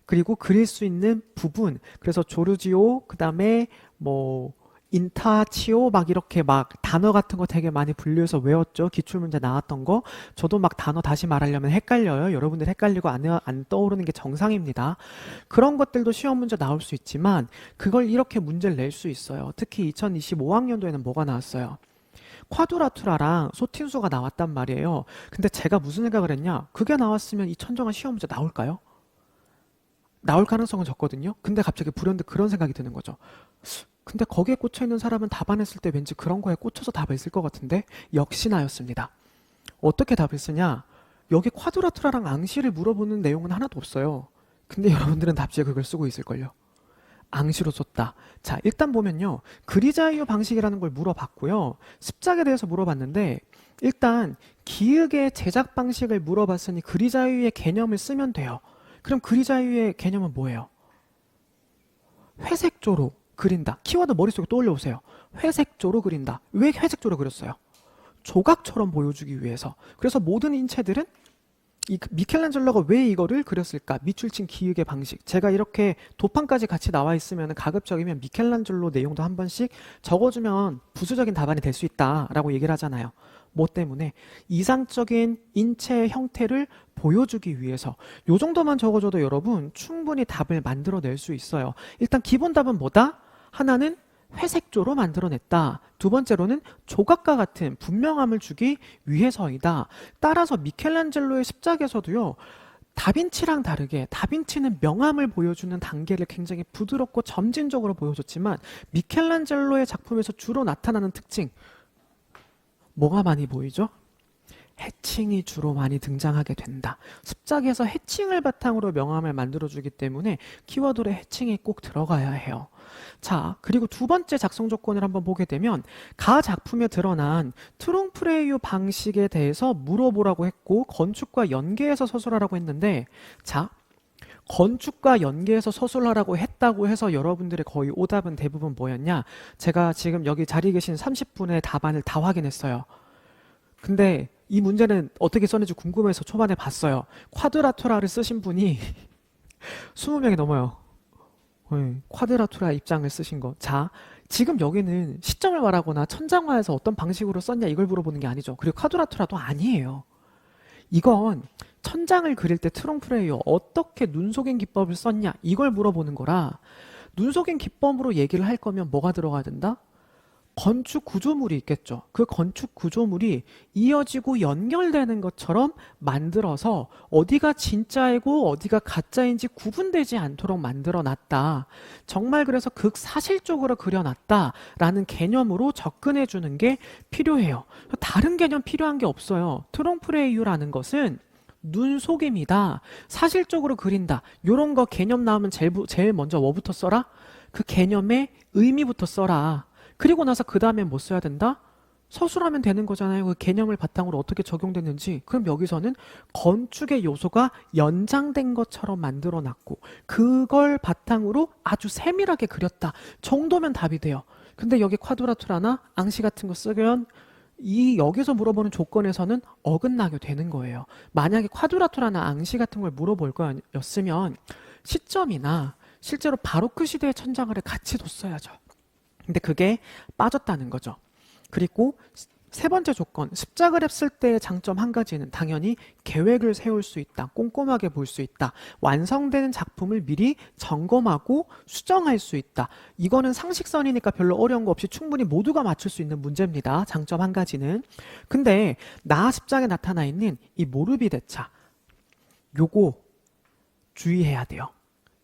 Speaker 1: 그리고 그릴 수 있는 부분, 그래서 조르지오, 그 다음에 뭐 인타치오 막 이렇게 막 단어 같은 거 되게 많이 분류해서 외웠죠. 기출문제 나왔던 거. 저도 막 단어 다시 말하려면 헷갈려요. 여러분들 헷갈리고 안 떠오르는 게 정상입니다. 그런 것들도 시험 문제 나올 수 있지만 그걸 이렇게 문제를 낼 수 있어요. 특히 2025학년도에는 뭐가 나왔어요? 콰드라투라랑 소틴수가 나왔단 말이에요. 근데 제가 무슨 생각을 했냐? 그게 나왔으면 이 천정한 시험 문제 나올까요? 나올 가능성은 적거든요. 근데 갑자기 불현듯 그런 생각이 드는 거죠. 근데 거기에 꽂혀 있는 사람은 답안했을 때 왠지 그런 거에 꽂혀서 답을 쓸 것 같은데 역시나였습니다. 어떻게 답을 쓰냐? 여기 콰드라투라랑 앙시를 물어보는 내용은 하나도 없어요. 근데 여러분들은 답지에 그걸 쓰고 있을걸요. 앙시로 썼다. 자, 일단 보면요. 그리자이유 방식이라는 걸 물어봤고요. 습작에 대해서 물어봤는데 일단 기역의 제작 방식을 물어봤으니 그리자이유의 개념을 쓰면 돼요. 그럼 그리자이유의 개념은 뭐예요? 회색조로 그린다. 키워드 머릿속에 떠올려 보세요. 회색조로 그린다. 왜 회색조로 그렸어요? 조각처럼 보여주기 위해서. 그래서 모든 인체들은 이 미켈란젤로가 왜 이거를 그렸을까? 밑줄친 기역의 방식. 제가 이렇게 도판까지 같이 나와 있으면 가급적이면 미켈란젤로 내용도 한 번씩 적어주면 부수적인 답안이 될 수 있다라고 얘기를 하잖아요. 뭐 때문에? 이상적인 인체의 형태를 보여주기 위해서. 요 정도만 적어줘도 여러분 충분히 답을 만들어낼 수 있어요. 일단 기본 답은 뭐다? 하나는 회색조로 만들어냈다. 두 번째로는 조각과 같은 분명함을 주기 위해서이다. 따라서 미켈란젤로의 십작에서도요. 다빈치랑 다르게 다빈치는 명암을 보여주는 단계를 굉장히 부드럽고 점진적으로 보여줬지만 미켈란젤로의 작품에서 주로 나타나는 특징 뭐가 많이 보이죠? 해칭이 주로 많이 등장하게 된다. 습작에서 해칭을 바탕으로 명암을 만들어주기 때문에 키워드로 해칭이 꼭 들어가야 해요. 자, 그리고 두 번째 작성 조건을 한번 보게 되면 가 작품에 드러난 트롱프레이유 방식에 대해서 물어보라고 했고 건축과 연계해서 서술하라고 했는데 자, 건축과 연계해서 서술하라고 했다고 해서 여러분들의 거의 오답은 대부분 뭐였냐? 제가 지금 여기 자리에 계신 30분의 답안을 다 확인했어요. 근데 이 문제는 어떻게 썼는지 궁금해서 초반에 봤어요. 콰드라투라를 쓰신 분이 20명이 넘어요. 콰드라투라 입장을 쓰신 거. 자, 지금 여기는 시점을 말하거나 천장화에서 어떤 방식으로 썼냐 이걸 물어보는 게 아니죠. 그리고 콰드라투라도 아니에요. 이건 천장을 그릴 때 트롱프레이어 어떻게 눈속임 기법을 썼냐 이걸 물어보는 거라 눈속임 기법으로 얘기를 할 거면 뭐가 들어가야 된다? 건축 구조물이 있겠죠. 그 건축 구조물이 이어지고 연결되는 것처럼 만들어서 어디가 진짜이고 어디가 가짜인지 구분되지 않도록 만들어 놨다. 정말 그래서 극사실적으로 그려놨다라는 개념으로 접근해 주는 게 필요해요. 다른 개념 필요한 게 없어요. 트롱프레이유라는 것은 눈속임이다. 사실적으로 그린다. 요런 거 개념 나오면 제일 먼저 뭐부터 써라? 그 개념의 의미부터 써라. 그리고 나서 그 다음에 뭐 써야 된다? 서술하면 되는 거잖아요. 그 개념을 바탕으로 어떻게 적용됐는지. 그럼 여기서는 건축의 요소가 연장된 것처럼 만들어놨고 그걸 바탕으로 아주 세밀하게 그렸다 정도면 답이 돼요. 근데 여기 콰드라투라나 앙시 같은 거 쓰면 여기서 물어보는 조건에서는 어긋나게 되는 거예요. 만약에 콰드라토라나 앙시 같은 걸 물어볼 거였으면 시점이나 실제로 바로크 시대의 천장을 같이 뒀어야죠. 근데 그게 빠졌다는 거죠. 그리고 세 번째 조건, 습작을 했을 때의 장점 한 가지는 당연히 계획을 세울 수 있다, 꼼꼼하게 볼 수 있다, 완성되는 작품을 미리 점검하고 수정할 수 있다. 이거는 상식선이니까 별로 어려운 거 없이 충분히 모두가 맞출 수 있는 문제입니다. 장점 한 가지는. 근데 나하 습작에 나타나 있는 이 모르비데차, 요거 주의해야 돼요.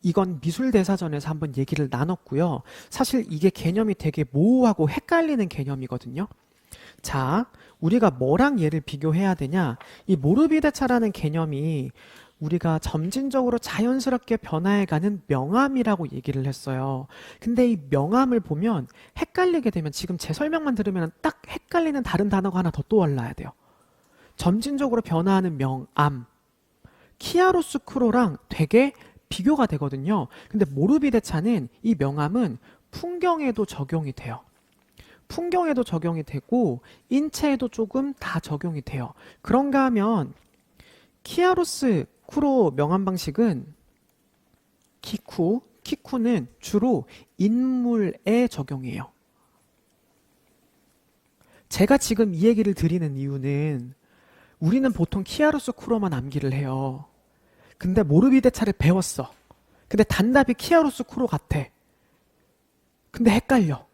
Speaker 1: 이건 미술대사전에서 한번 얘기를 나눴고요. 사실 이게 개념이 되게 모호하고 헷갈리는 개념이거든요. 자, 우리가 뭐랑 얘를 비교해야 되냐? 이 모르비데차라는 개념이 우리가 점진적으로 자연스럽게 변화해가는 명암이라고 얘기를 했어요. 근데 이 명암을 보면 헷갈리게 되면 지금 제 설명만 들으면 딱 헷갈리는 다른 단어가 하나 더 떠올라야 돼요. 점진적으로 변화하는 명암. 키아로스쿠로랑 되게 비교가 되거든요. 근데 모르비데차는 이 명암은 풍경에도 적용이 돼요. 풍경에도 적용이 되고 인체에도 조금 다 적용이 돼요. 그런가 하면 키아로스쿠로 명암 방식은 키쿠는 주로 인물에 적용해요. 제가 지금 이 얘기를 드리는 이유는 우리는 보통 키아로스쿠로만 암기를 해요. 근데 모르비데차를 배웠어. 근데 단답이 키아로스쿠로 같아. 근데 헷갈려.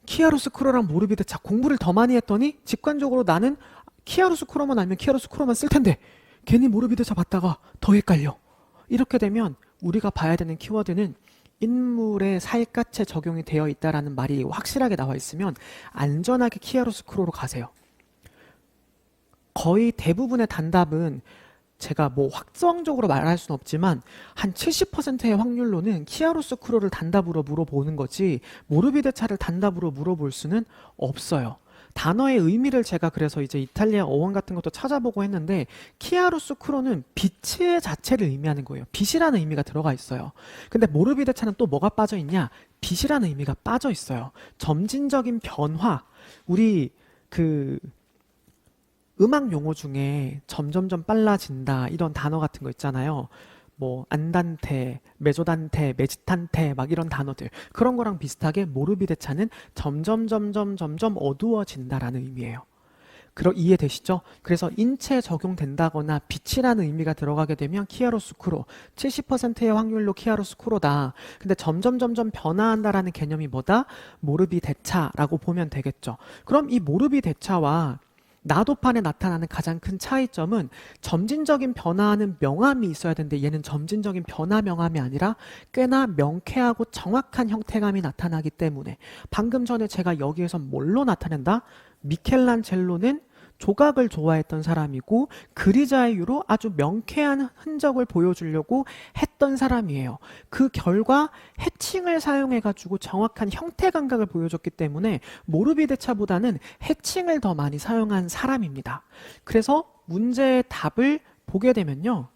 Speaker 1: 키아로스쿠로랑 모르비데차 공부를 더 많이 했더니 직관적으로 나는 키아로스쿠로만 알면 키아로스쿠로만 쓸 텐데 괜히 모르비데차 봤다가 더 헷갈려. 이렇게 되면 우리가 봐야 되는 키워드는 인물의 살갗에 적용이 되어 있다라는 말이 확실하게 나와 있으면 안전하게 키아로스쿠로로 가세요. 거의 대부분의 단답은 제가 뭐 확정적으로 말할 수는 없지만 한 70%의 확률로는 키아로스쿠로를 단답으로 물어보는 거지 모르비데차를 단답으로 물어볼 수는 없어요. 단어의 의미를 제가 그래서 이제 이탈리아 어원 같은 것도 찾아보고 했는데 키아로스쿠로는 빛의 자체를 의미하는 거예요. 빛이라는 의미가 들어가 있어요. 근데 모르비데차는 또 뭐가 빠져 있냐? 빛이라는 의미가 빠져 있어요. 점진적인 변화. 우리 음악 용어 중에 점점점 빨라진다 이런 단어 같은 거 있잖아요. 뭐 안단테, 메조단테, 메지탄테 막 이런 단어들 그런 거랑 비슷하게 모르비데차는 점점 어두워진다라는 의미예요. 이해되시죠? 그래서 인체에 적용된다거나 빛이라는 의미가 들어가게 되면 키아로스쿠로 70%의 확률로 키아로스쿠로다. 근데 점점 변화한다라는 개념이 뭐다? 모르비데차라고 보면 되겠죠. 그럼 이 모르비데차와 나도판에 나타나는 가장 큰 차이점은 점진적인 변화하는 명암이 있어야 되는데 얘는 점진적인 변화 명암이 아니라 꽤나 명쾌하고 정확한 형태감이 나타나기 때문에 방금 전에 제가 여기에서 뭘로 나타낸다? 미켈란젤로는 조각을 좋아했던 사람이고 그리자유로 아주 명쾌한 흔적을 보여주려고 했던 사람이에요. 그 결과 해칭을 사용해가지고 정확한 형태 감각을 보여줬기 때문에 모르비데차보다는 해칭을 더 많이 사용한 사람입니다. 그래서 문제의 답을 보게 되면요.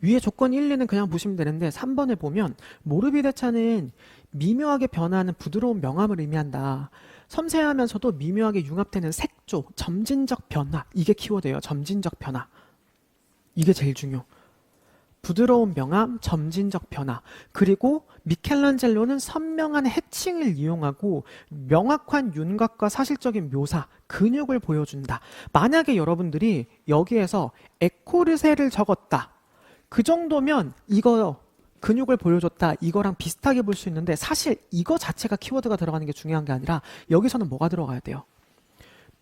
Speaker 1: 위에 조건 1, 2는 그냥 보시면 되는데 3번을 보면 모르비데차는 미묘하게 변화하는 부드러운 명암을 의미한다. 섬세하면서도 미묘하게 융합되는 색조, 점진적 변화. 이게 키워드예요. 점진적 변화. 이게 제일 중요. 부드러운 명암, 점진적 변화. 그리고 미켈란젤로는 선명한 해칭을 이용하고 명확한 윤곽과 사실적인 묘사, 근육을 보여준다. 만약에 여러분들이 여기에서 에코르세를 적었다. 그 정도면 이거 근육을 보여줬다 이거랑 비슷하게 볼 수 있는데 사실 이거 자체가 키워드가 들어가는 게 중요한 게 아니라 여기서는 뭐가 들어가야 돼요?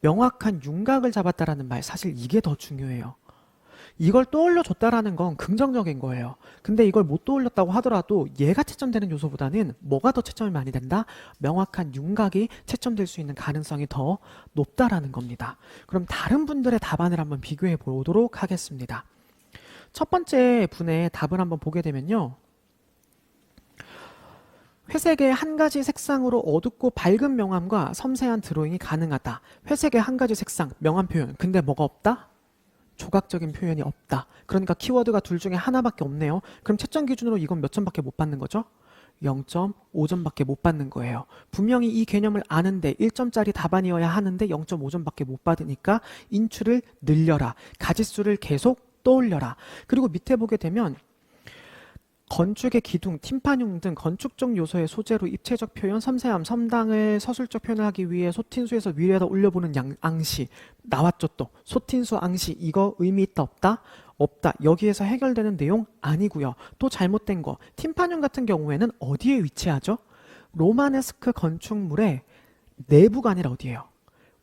Speaker 1: 명확한 윤곽을 잡았다라는 말, 사실 이게 더 중요해요. 이걸 떠올려줬다라는 건 긍정적인 거예요. 근데 이걸 못 떠올렸다고 하더라도 얘가 채점되는 요소보다는 뭐가 더 채점이 많이 된다? 명확한 윤곽이 채점될 수 있는 가능성이 더 높다라는 겁니다. 그럼 다른 분들의 답안을 한번 비교해 보도록 하겠습니다. 첫 번째 분의 답을 한번 보게 되면요. 회색의 한 가지 색상으로 어둡고 밝은 명암과 섬세한 드로잉이 가능하다. 회색의 한 가지 색상, 명암 표현. 근데 뭐가 없다? 조각적인 표현이 없다. 그러니까 키워드가 둘 중에 하나밖에 없네요. 그럼 채점 기준으로 이건 몇 점밖에 못 받는 거죠? 0.5점밖에 못 받는 거예요. 분명히 이 개념을 아는데 1점짜리 답안이어야 하는데 0.5점밖에 못 받으니까 인출을 늘려라. 가짓수를 계속 떠올려라. 그리고 밑에 보게 되면 건축의 기둥, 팀파뇽 등 건축적 요소의 소재로 입체적 표현, 섬세함, 섬당을 서술적 표현하기 위해 소틴수에서 위에다 올려보는 앙시 나왔죠 또. 소틴수 앙시 이거 의미 있다 없다? 없다. 여기에서 해결되는 내용 아니고요. 또 잘못된 거. 팀파뇽 같은 경우에는 어디에 위치하죠? 로마네스크 건축물의 내부가 아니라 어디예요?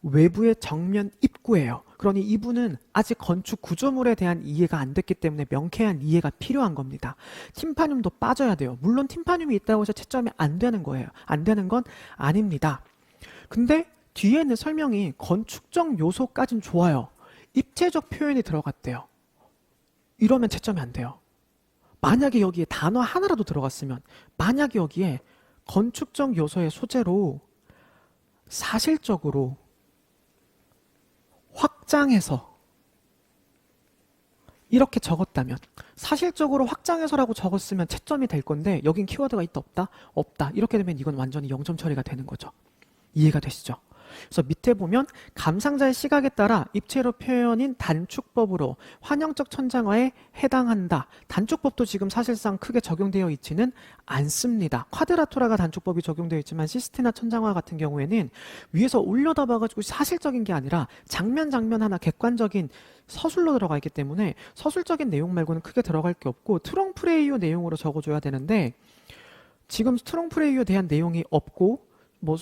Speaker 1: 외부의 정면 입구예요. 그러니 이분은 아직 건축 구조물에 대한 이해가 안 됐기 때문에 명쾌한 이해가 필요한 겁니다. 팀파뇽도 빠져야 돼요. 물론 팀파뇽이 있다고 해서 채점이 안 되는 거예요. 안 되는 건 아닙니다. 근데 뒤에는 설명이 건축적 요소까진 좋아요. 입체적 표현이 들어갔대요. 이러면 채점이 안 돼요. 만약에 여기에 단어 하나라도 들어갔으면, 만약에 여기에 건축적 요소의 소재로 사실적으로 확장해서 이렇게 적었다면, 사실적으로 확장해서라고 적었으면 채점이 될 건데 여긴 키워드가 있다 없다? 없다. 이렇게 되면 이건 완전히 0점 처리가 되는 거죠. 이해가 되시죠? 그래서 밑에 보면 감상자의 시각에 따라 입체로 표현인 단축법으로 환영적 천장화에 해당한다. 단축법도 지금 사실상 크게 적용되어 있지는 않습니다. 쿼드라투라가 단축법이 적용되어 있지만 시스테나 천장화 같은 경우에는 위에서 올려다 봐가지고 사실적인 게 아니라 장면 장면 하나 객관적인 서술로 들어가 있기 때문에 서술적인 내용 말고는 크게 들어갈 게 없고 트롱프레이어 내용으로 적어줘야 되는데 지금 트롱프레이어에 대한 내용이 없고 뭐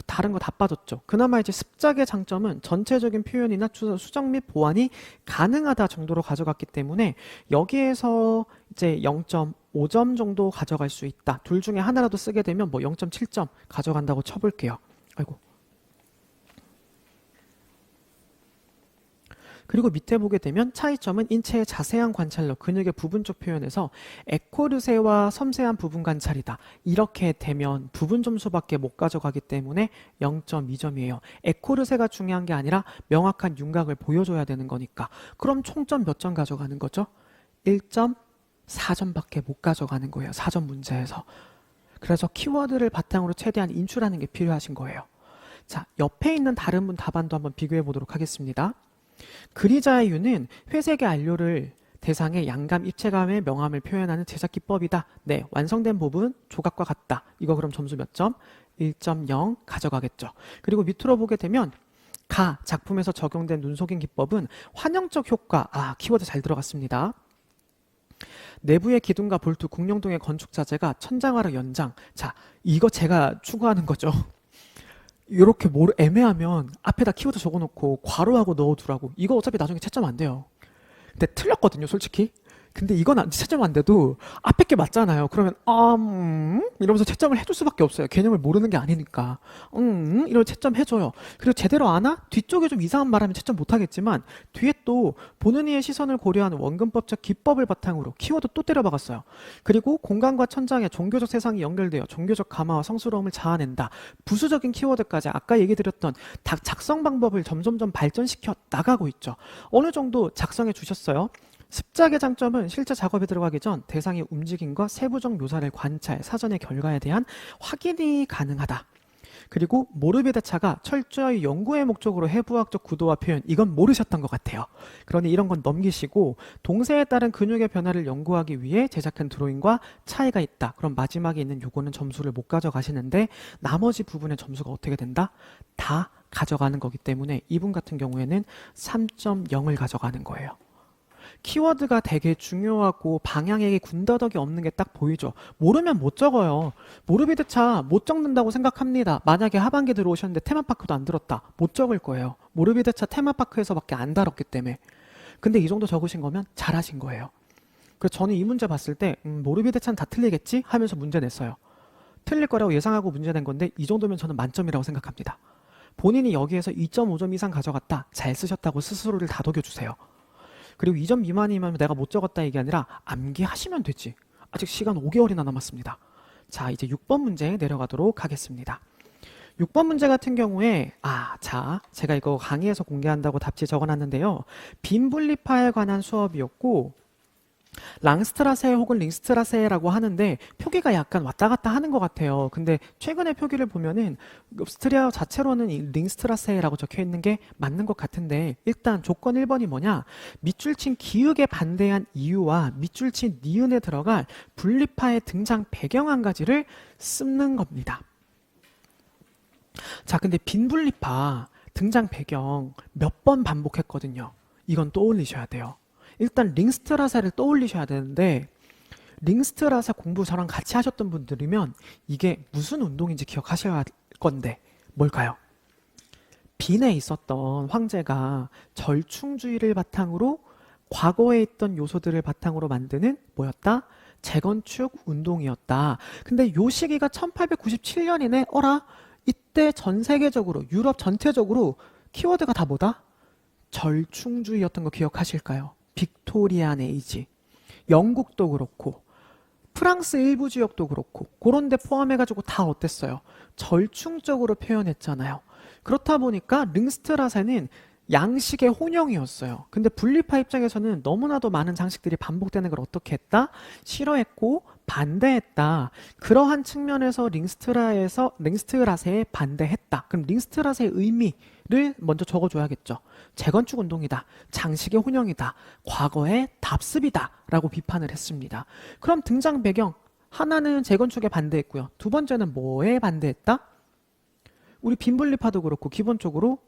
Speaker 1: 다른 거 다 빠졌죠. 그나마 이제 습작의 장점은 전체적인 표현이나 수정 및 보완이 가능하다 정도로 가져갔기 때문에 여기에서 이제 0.5점 정도 가져갈 수 있다. 둘 중에 하나라도 쓰게 되면 뭐 0.7점 가져간다고 쳐볼게요. 아이고. 그리고 밑에 보게 되면 차이점은 인체의 자세한 관찰로 근육의 부분적 표현에서 에코르세와 섬세한 부분 관찰이다. 이렇게 되면 부분 점수밖에 못 가져가기 때문에 0.2점이에요. 에코르세가 중요한 게 아니라 명확한 윤곽을 보여줘야 되는 거니까. 그럼 총점 몇 점 가져가는 거죠? 1.4점밖에 못 가져가는 거예요. 4점 문제에서. 그래서 키워드를 바탕으로 최대한 인출하는 게 필요하신 거예요. 자, 옆에 있는 다른 분 답안도 한번 비교해 보도록 하겠습니다. 그리자의 유는 회색의 안료를 대상의 양감, 입체감의 명암을 표현하는 제작 기법이다. 네, 완성된 부분 조각과 같다. 이거 그럼 점수 몇 점? 1.0 가져가겠죠. 그리고 밑으로 보게 되면 작품에서 적용된 눈속임 기법은 환영적 효과. 키워드 잘 들어갔습니다. 내부의 기둥과 볼트, 궁룡동의 건축 자재가 천장화로 연장. 자, 이거 제가 추구하는 거죠. 이렇게 애매하면 앞에다 키워드 적어놓고 괄호하고 넣어두라고. 이거 어차피 나중에 채점 안 돼요. 근데 틀렸거든요, 솔직히. 근데 이건 채점 안 돼도 앞에 게 맞잖아요. 그러면 이러면서 채점을 해줄 수밖에 없어요. 개념을 모르는 게 아니니까. 이러면 채점해줘요. 그리고 제대로 아나? 뒤쪽에 좀 이상한 말하면 채점 못하겠지만 뒤에 또 보는 이의 시선을 고려하는 원근법적 기법을 바탕으로 키워드 또 때려박았어요. 그리고 공간과 천장에 종교적 세상이 연결되어 종교적 감화와 성스러움을 자아낸다. 부수적인 키워드까지 아까 얘기 드렸던 작성 방법을 점점점 발전시켜 나가고 있죠. 어느 정도 작성해 주셨어요. 습작의 장점은 실제 작업에 들어가기 전 대상의 움직임과 세부적 묘사를 관찰, 사전의 결과에 대한 확인이 가능하다. 그리고 모르비데차가 철저히 연구의 목적으로 해부학적 구도와 표현, 이건 모르셨던 것 같아요. 그러니 이런 건 넘기시고 동세에 따른 근육의 변화를 연구하기 위해 제작한 드로잉과 차이가 있다. 그럼 마지막에 있는 요거는 점수를 못 가져가시는데 나머지 부분의 점수가 어떻게 된다? 다 가져가는 거기 때문에 이분 같은 경우에는 3.0을 가져가는 거예요. 키워드가 되게 중요하고 방향에 군더더기 없는 게 딱 보이죠. 모르면 못 적어요. 모르비드차 못 적는다고 생각합니다. 만약에 하반기 들어오셨는데 테마파크도 안 들었다. 못 적을 거예요. 모르비드차 테마파크에서밖에 안 다뤘기 때문에. 근데 이 정도 적으신 거면 잘하신 거예요. 그래서 저는 이 문제 봤을 때 모르비드차는 다 틀리겠지? 하면서 문제 냈어요. 틀릴 거라고 예상하고 문제 낸 건데 이 정도면 저는 만점이라고 생각합니다. 본인이 여기에서 2.5점 이상 가져갔다. 잘 쓰셨다고 스스로를 다독여주세요. 그리고 2점 미만이면 내가 못 적었다 이게 아니라 암기하시면 되지. 아직 시간 5개월이나 남았습니다. 자, 이제 6번 문제 내려가도록 하겠습니다. 6번 문제 같은 경우에 제가 이거 강의에서 공개한다고 답지 적어놨는데요. 빈 분리파에 관한 수업이었고 랑스트라세 혹은 링스트라세라고 하는데 표기가 약간 왔다 갔다 하는 것 같아요. 근데 최근에 표기를 보면은 오스트리아 자체로는 이 링스트라세라고 적혀 있는 게 맞는 것 같은데, 일단 조건 1번이 뭐냐? 밑줄친 기역에 반대한 이유와 밑줄친 니은에 들어갈 분리파의 등장 배경 한 가지를 쓰는 겁니다. 자, 근데 빈분리파 등장 배경 몇 번 반복했거든요. 이건 떠올리셔야 돼요. 일단 링스트라세를 떠올리셔야 되는데, 링스트라세 공부 저랑 같이 하셨던 분들이면 이게 무슨 운동인지 기억하셔야 할 건데 뭘까요? 빈에 있었던 황제가 절충주의를 바탕으로 과거에 있던 요소들을 바탕으로 만드는 뭐였다? 재건축 운동이었다. 근데 요 시기가 1897년이네. 어라? 이때 전 세계적으로 유럽 전체적으로 키워드가 다 뭐다? 절충주의였던 거 기억하실까요? 빅토리안 에이지. 영국도 그렇고 프랑스 일부 지역도 그렇고 그런 데 포함해가지고 다 어땠어요? 절충적으로 표현했잖아요. 그렇다 보니까 링스트라세는 양식의 혼용이었어요. 근데 분리파 입장에서는 너무나도 많은 장식들이 반복되는 걸 어떻게 했다? 싫어했고 반대했다. 그러한 측면에서 링스트라세에 반대했다. 그럼 링스트라세의 의미를 먼저 적어줘야겠죠. 재건축 운동이다. 장식의 혼용이다. 과거의 답습이다. 라고 비판을 했습니다. 그럼 등장 배경 하나는 재건축에 반대했고요. 두 번째는 뭐에 반대했다? 우리 빈분리파도 그렇고 기본적으로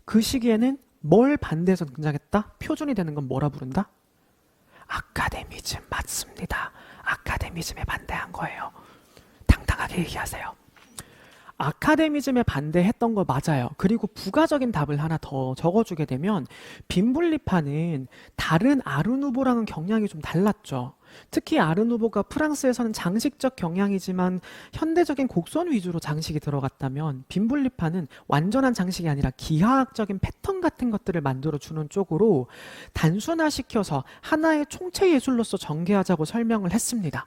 Speaker 1: 그 시기에는 뭘 반대해서 등장했다? 표준이 되는 건 뭐라 부른다? 아카데미즘. 맞습니다. 아카데미즘에 반대한 거예요. 당당하게 얘기하세요. 아카데미즘에 반대했던 거 맞아요. 그리고 부가적인 답을 하나 더 적어주게 되면 빈분리파는 다른 아르누보랑은 경향이 좀 달랐죠. 특히 아르누보가 프랑스에서는 장식적 경향이지만 현대적인 곡선 위주로 장식이 들어갔다면 빈분리파는 완전한 장식이 아니라 기하학적인 패턴 같은 것들을 만들어주는 쪽으로 단순화시켜서 하나의 총체 예술로서 전개하자고 설명을 했습니다.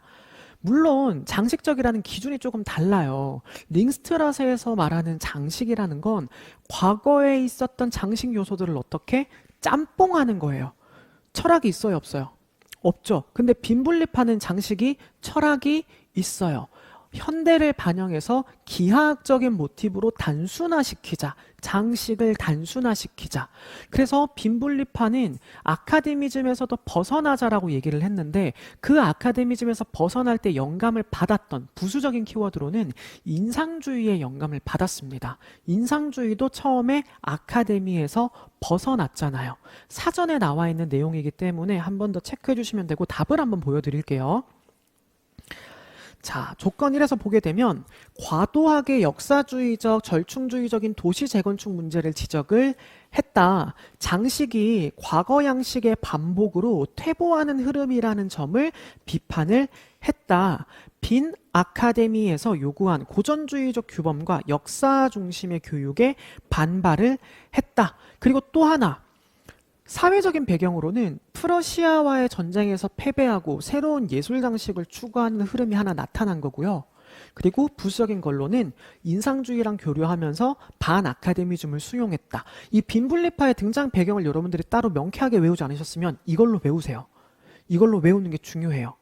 Speaker 1: 물론 장식적이라는 기준이 조금 달라요. 링스트라세에서 말하는 장식이라는 건 과거에 있었던 장식 요소들을 어떻게 짬뽕하는 거예요. 철학이 있어요, 없어요? 없죠. 근데 빈분리파는 장식이 철학이 있어요. 현대를 반영해서 기하학적인 모티브로 단순화시키자. 장식을 단순화시키자. 그래서 빈분리파는 아카데미즘에서도 벗어나자라고 얘기를 했는데, 그 아카데미즘에서 벗어날 때 영감을 받았던 부수적인 키워드로는 인상주의의 영감을 받았습니다. 인상주의도 처음에 아카데미에서 벗어났잖아요. 사전에 나와 있는 내용이기 때문에 한 번 더 체크해 주시면 되고, 답을 한번 보여드릴게요. 자, 조건 1에서 보게 되면 과도하게 역사주의적, 절충주의적인 도시 재건축 문제를 지적을 했다. 장식이 과거 양식의 반복으로 퇴보하는 흐름이라는 점을 비판을 했다. 빈 아카데미에서 요구한 고전주의적 규범과 역사 중심의 교육에 반발을 했다. 그리고 또 하나, 사회적인 배경으로는 프러시아와의 전쟁에서 패배하고 새로운 예술 장식을 추구하는 흐름이 하나 나타난 거고요. 그리고 부수적인 걸로는 인상주의랑 교류하면서 반아카데미즘을 수용했다. 이 빈분리파의 등장 배경을 여러분들이 따로 명쾌하게 외우지 않으셨으면 이걸로 외우세요. 이걸로 외우는 게 중요해요.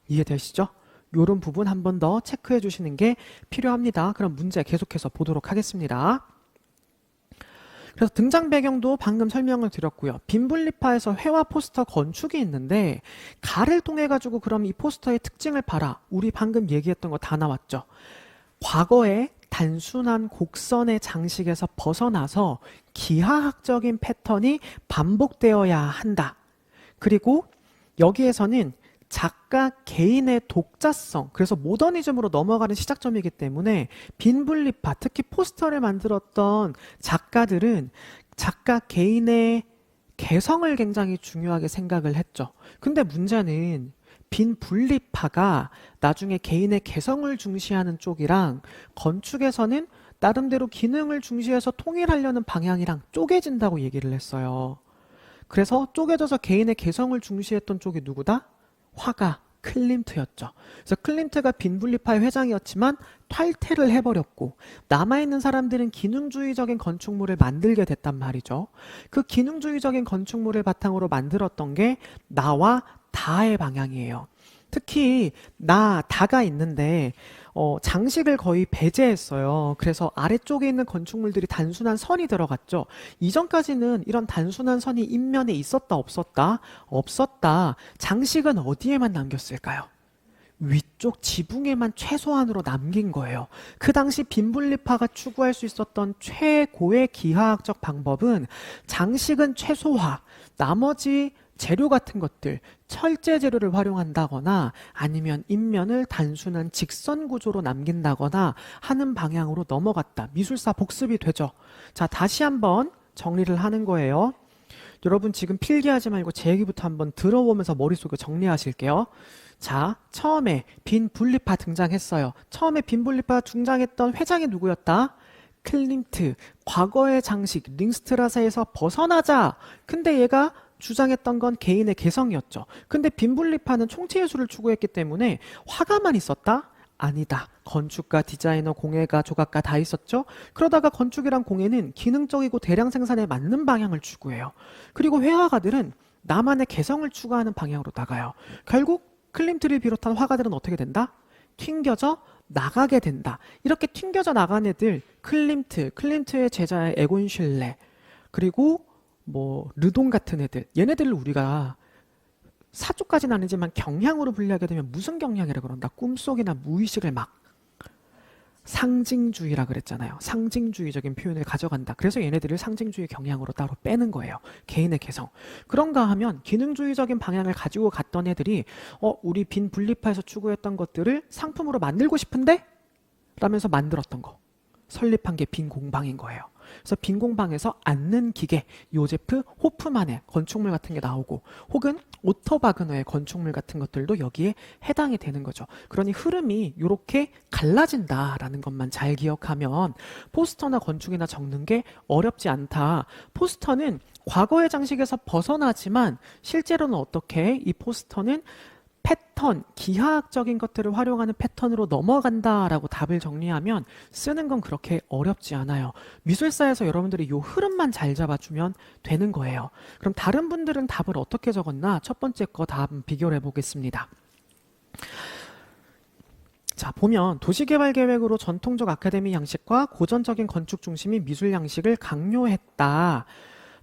Speaker 1: 이해되시죠? 이런 부분 한 번 더 체크해 주시는 게 필요합니다. 그럼 문제 계속해서 보도록 하겠습니다. 그래서 등장 배경도 방금 설명을 드렸고요. 빈분리파에서 회화 포스터 건축이 있는데 가를 통해 가지고 그럼 이 포스터의 특징을 봐라. 우리 방금 얘기했던 거 다 나왔죠. 과거의 단순한 곡선의 장식에서 벗어나서 기하학적인 패턴이 반복되어야 한다. 그리고 여기에서는 작가 개인의 독자성, 그래서 모더니즘으로 넘어가는 시작점이기 때문에 빈분리파, 특히 포스터를 만들었던 작가들은 작가 개인의 개성을 굉장히 중요하게 생각을 했죠. 근데 문제는 빈분리파가 나중에 개인의 개성을 중시하는 쪽이랑 건축에서는 나름대로 기능을 중시해서 통일하려는 방향이랑 쪼개진다고 얘기를 했어요. 그래서 쪼개져서 개인의 개성을 중시했던 쪽이 누구다? 화가 클림트였죠. 그래서 클림트가 빈분리파의 회장이었지만 탈퇴를 해버렸고 남아있는 사람들은 기능주의적인 건축물을 만들게 됐단 말이죠. 그 기능주의적인 건축물을 바탕으로 만들었던 게 나와 다의 방향이에요. 특히 다가 있는데 장식을 거의 배제했어요. 그래서 아래쪽에 있는 건축물들이 단순한 선이 들어갔죠. 이전까지는 이런 단순한 선이 인면에 있었다 없었다? 없었다. 장식은 어디에만 남겼을까요? 위쪽 지붕에만 최소한으로 남긴 거예요. 그 당시 빈분리파가 추구할 수 있었던 최고의 기하학적 방법은 장식은 최소화, 나머지 재료 같은 것들, 철제 재료를 활용한다거나 아니면 인면을 단순한 직선 구조로 남긴다거나 하는 방향으로 넘어갔다. 미술사 복습이 되죠. 자, 다시 한번 정리를 하는 거예요. 여러분 지금 필기하지 말고 제 얘기부터 한번 들어보면서 머릿속에 정리하실게요. 자, 처음에 빈 분리파 등장했어요. 처음에 빈 분리파 등장했던 회장이 누구였다? 클림트. 과거의 장식 링스트라사에서 벗어나자. 근데 얘가 주장했던 건 개인의 개성이었죠. 근데 빈 분리파는 총체예술을 추구했기 때문에 화가만 있었다? 아니다. 건축가, 디자이너, 공예가, 조각가 다 있었죠. 그러다가 건축이란 공예는 기능적이고 대량 생산에 맞는 방향을 추구해요. 그리고 회화가들은 나만의 개성을 추구하는 방향으로 나가요. 결국 클림트를 비롯한 화가들은 어떻게 된다? 튕겨져 나가게 된다. 이렇게 튕겨져 나간 애들 클림트의 제자의 에곤 슐레, 그리고 뭐 르동 같은 애들, 얘네들을 우리가 사조까지는 아니지만 경향으로 분류하게 되면 무슨 경향이라 그런다? 꿈속이나 무의식을 막 상징주의라 그랬잖아요. 상징주의적인 표현을 가져간다. 그래서 얘네들을 상징주의 경향으로 따로 빼는 거예요. 개인의 개성. 그런가 하면 기능주의적인 방향을 가지고 갔던 애들이 우리 빈 분리파에서 추구했던 것들을 상품으로 만들고 싶은데? 라면서 만들었던 거. 설립한 게 빈 공방인 거예요. 그래서 빈 공방에서 앉는 기계, 요제프 호프만의 건축물 같은 게 나오고, 혹은 오토 바그너의 건축물 같은 것들도 여기에 해당이 되는 거죠. 그러니 흐름이 이렇게 갈라진다라는 것만 잘 기억하면 포스터나 건축이나 적는 게 어렵지 않다. 포스터는 과거의 장식에서 벗어나지만 실제로는 어떻게 이 포스터는 패턴, 기하학적인 것들을 활용하는 패턴으로 넘어간다라고 답을 정리하면 쓰는 건 그렇게 어렵지 않아요. 미술사에서 여러분들이 이 흐름만 잘 잡아주면 되는 거예요. 그럼 다른 분들은 답을 어떻게 적었나? 첫 번째 거 답 비교를 해보겠습니다. 자, 보면 도시개발계획으로 전통적 아카데미 양식과 고전적인 건축 중심의 미술 양식을 강요했다.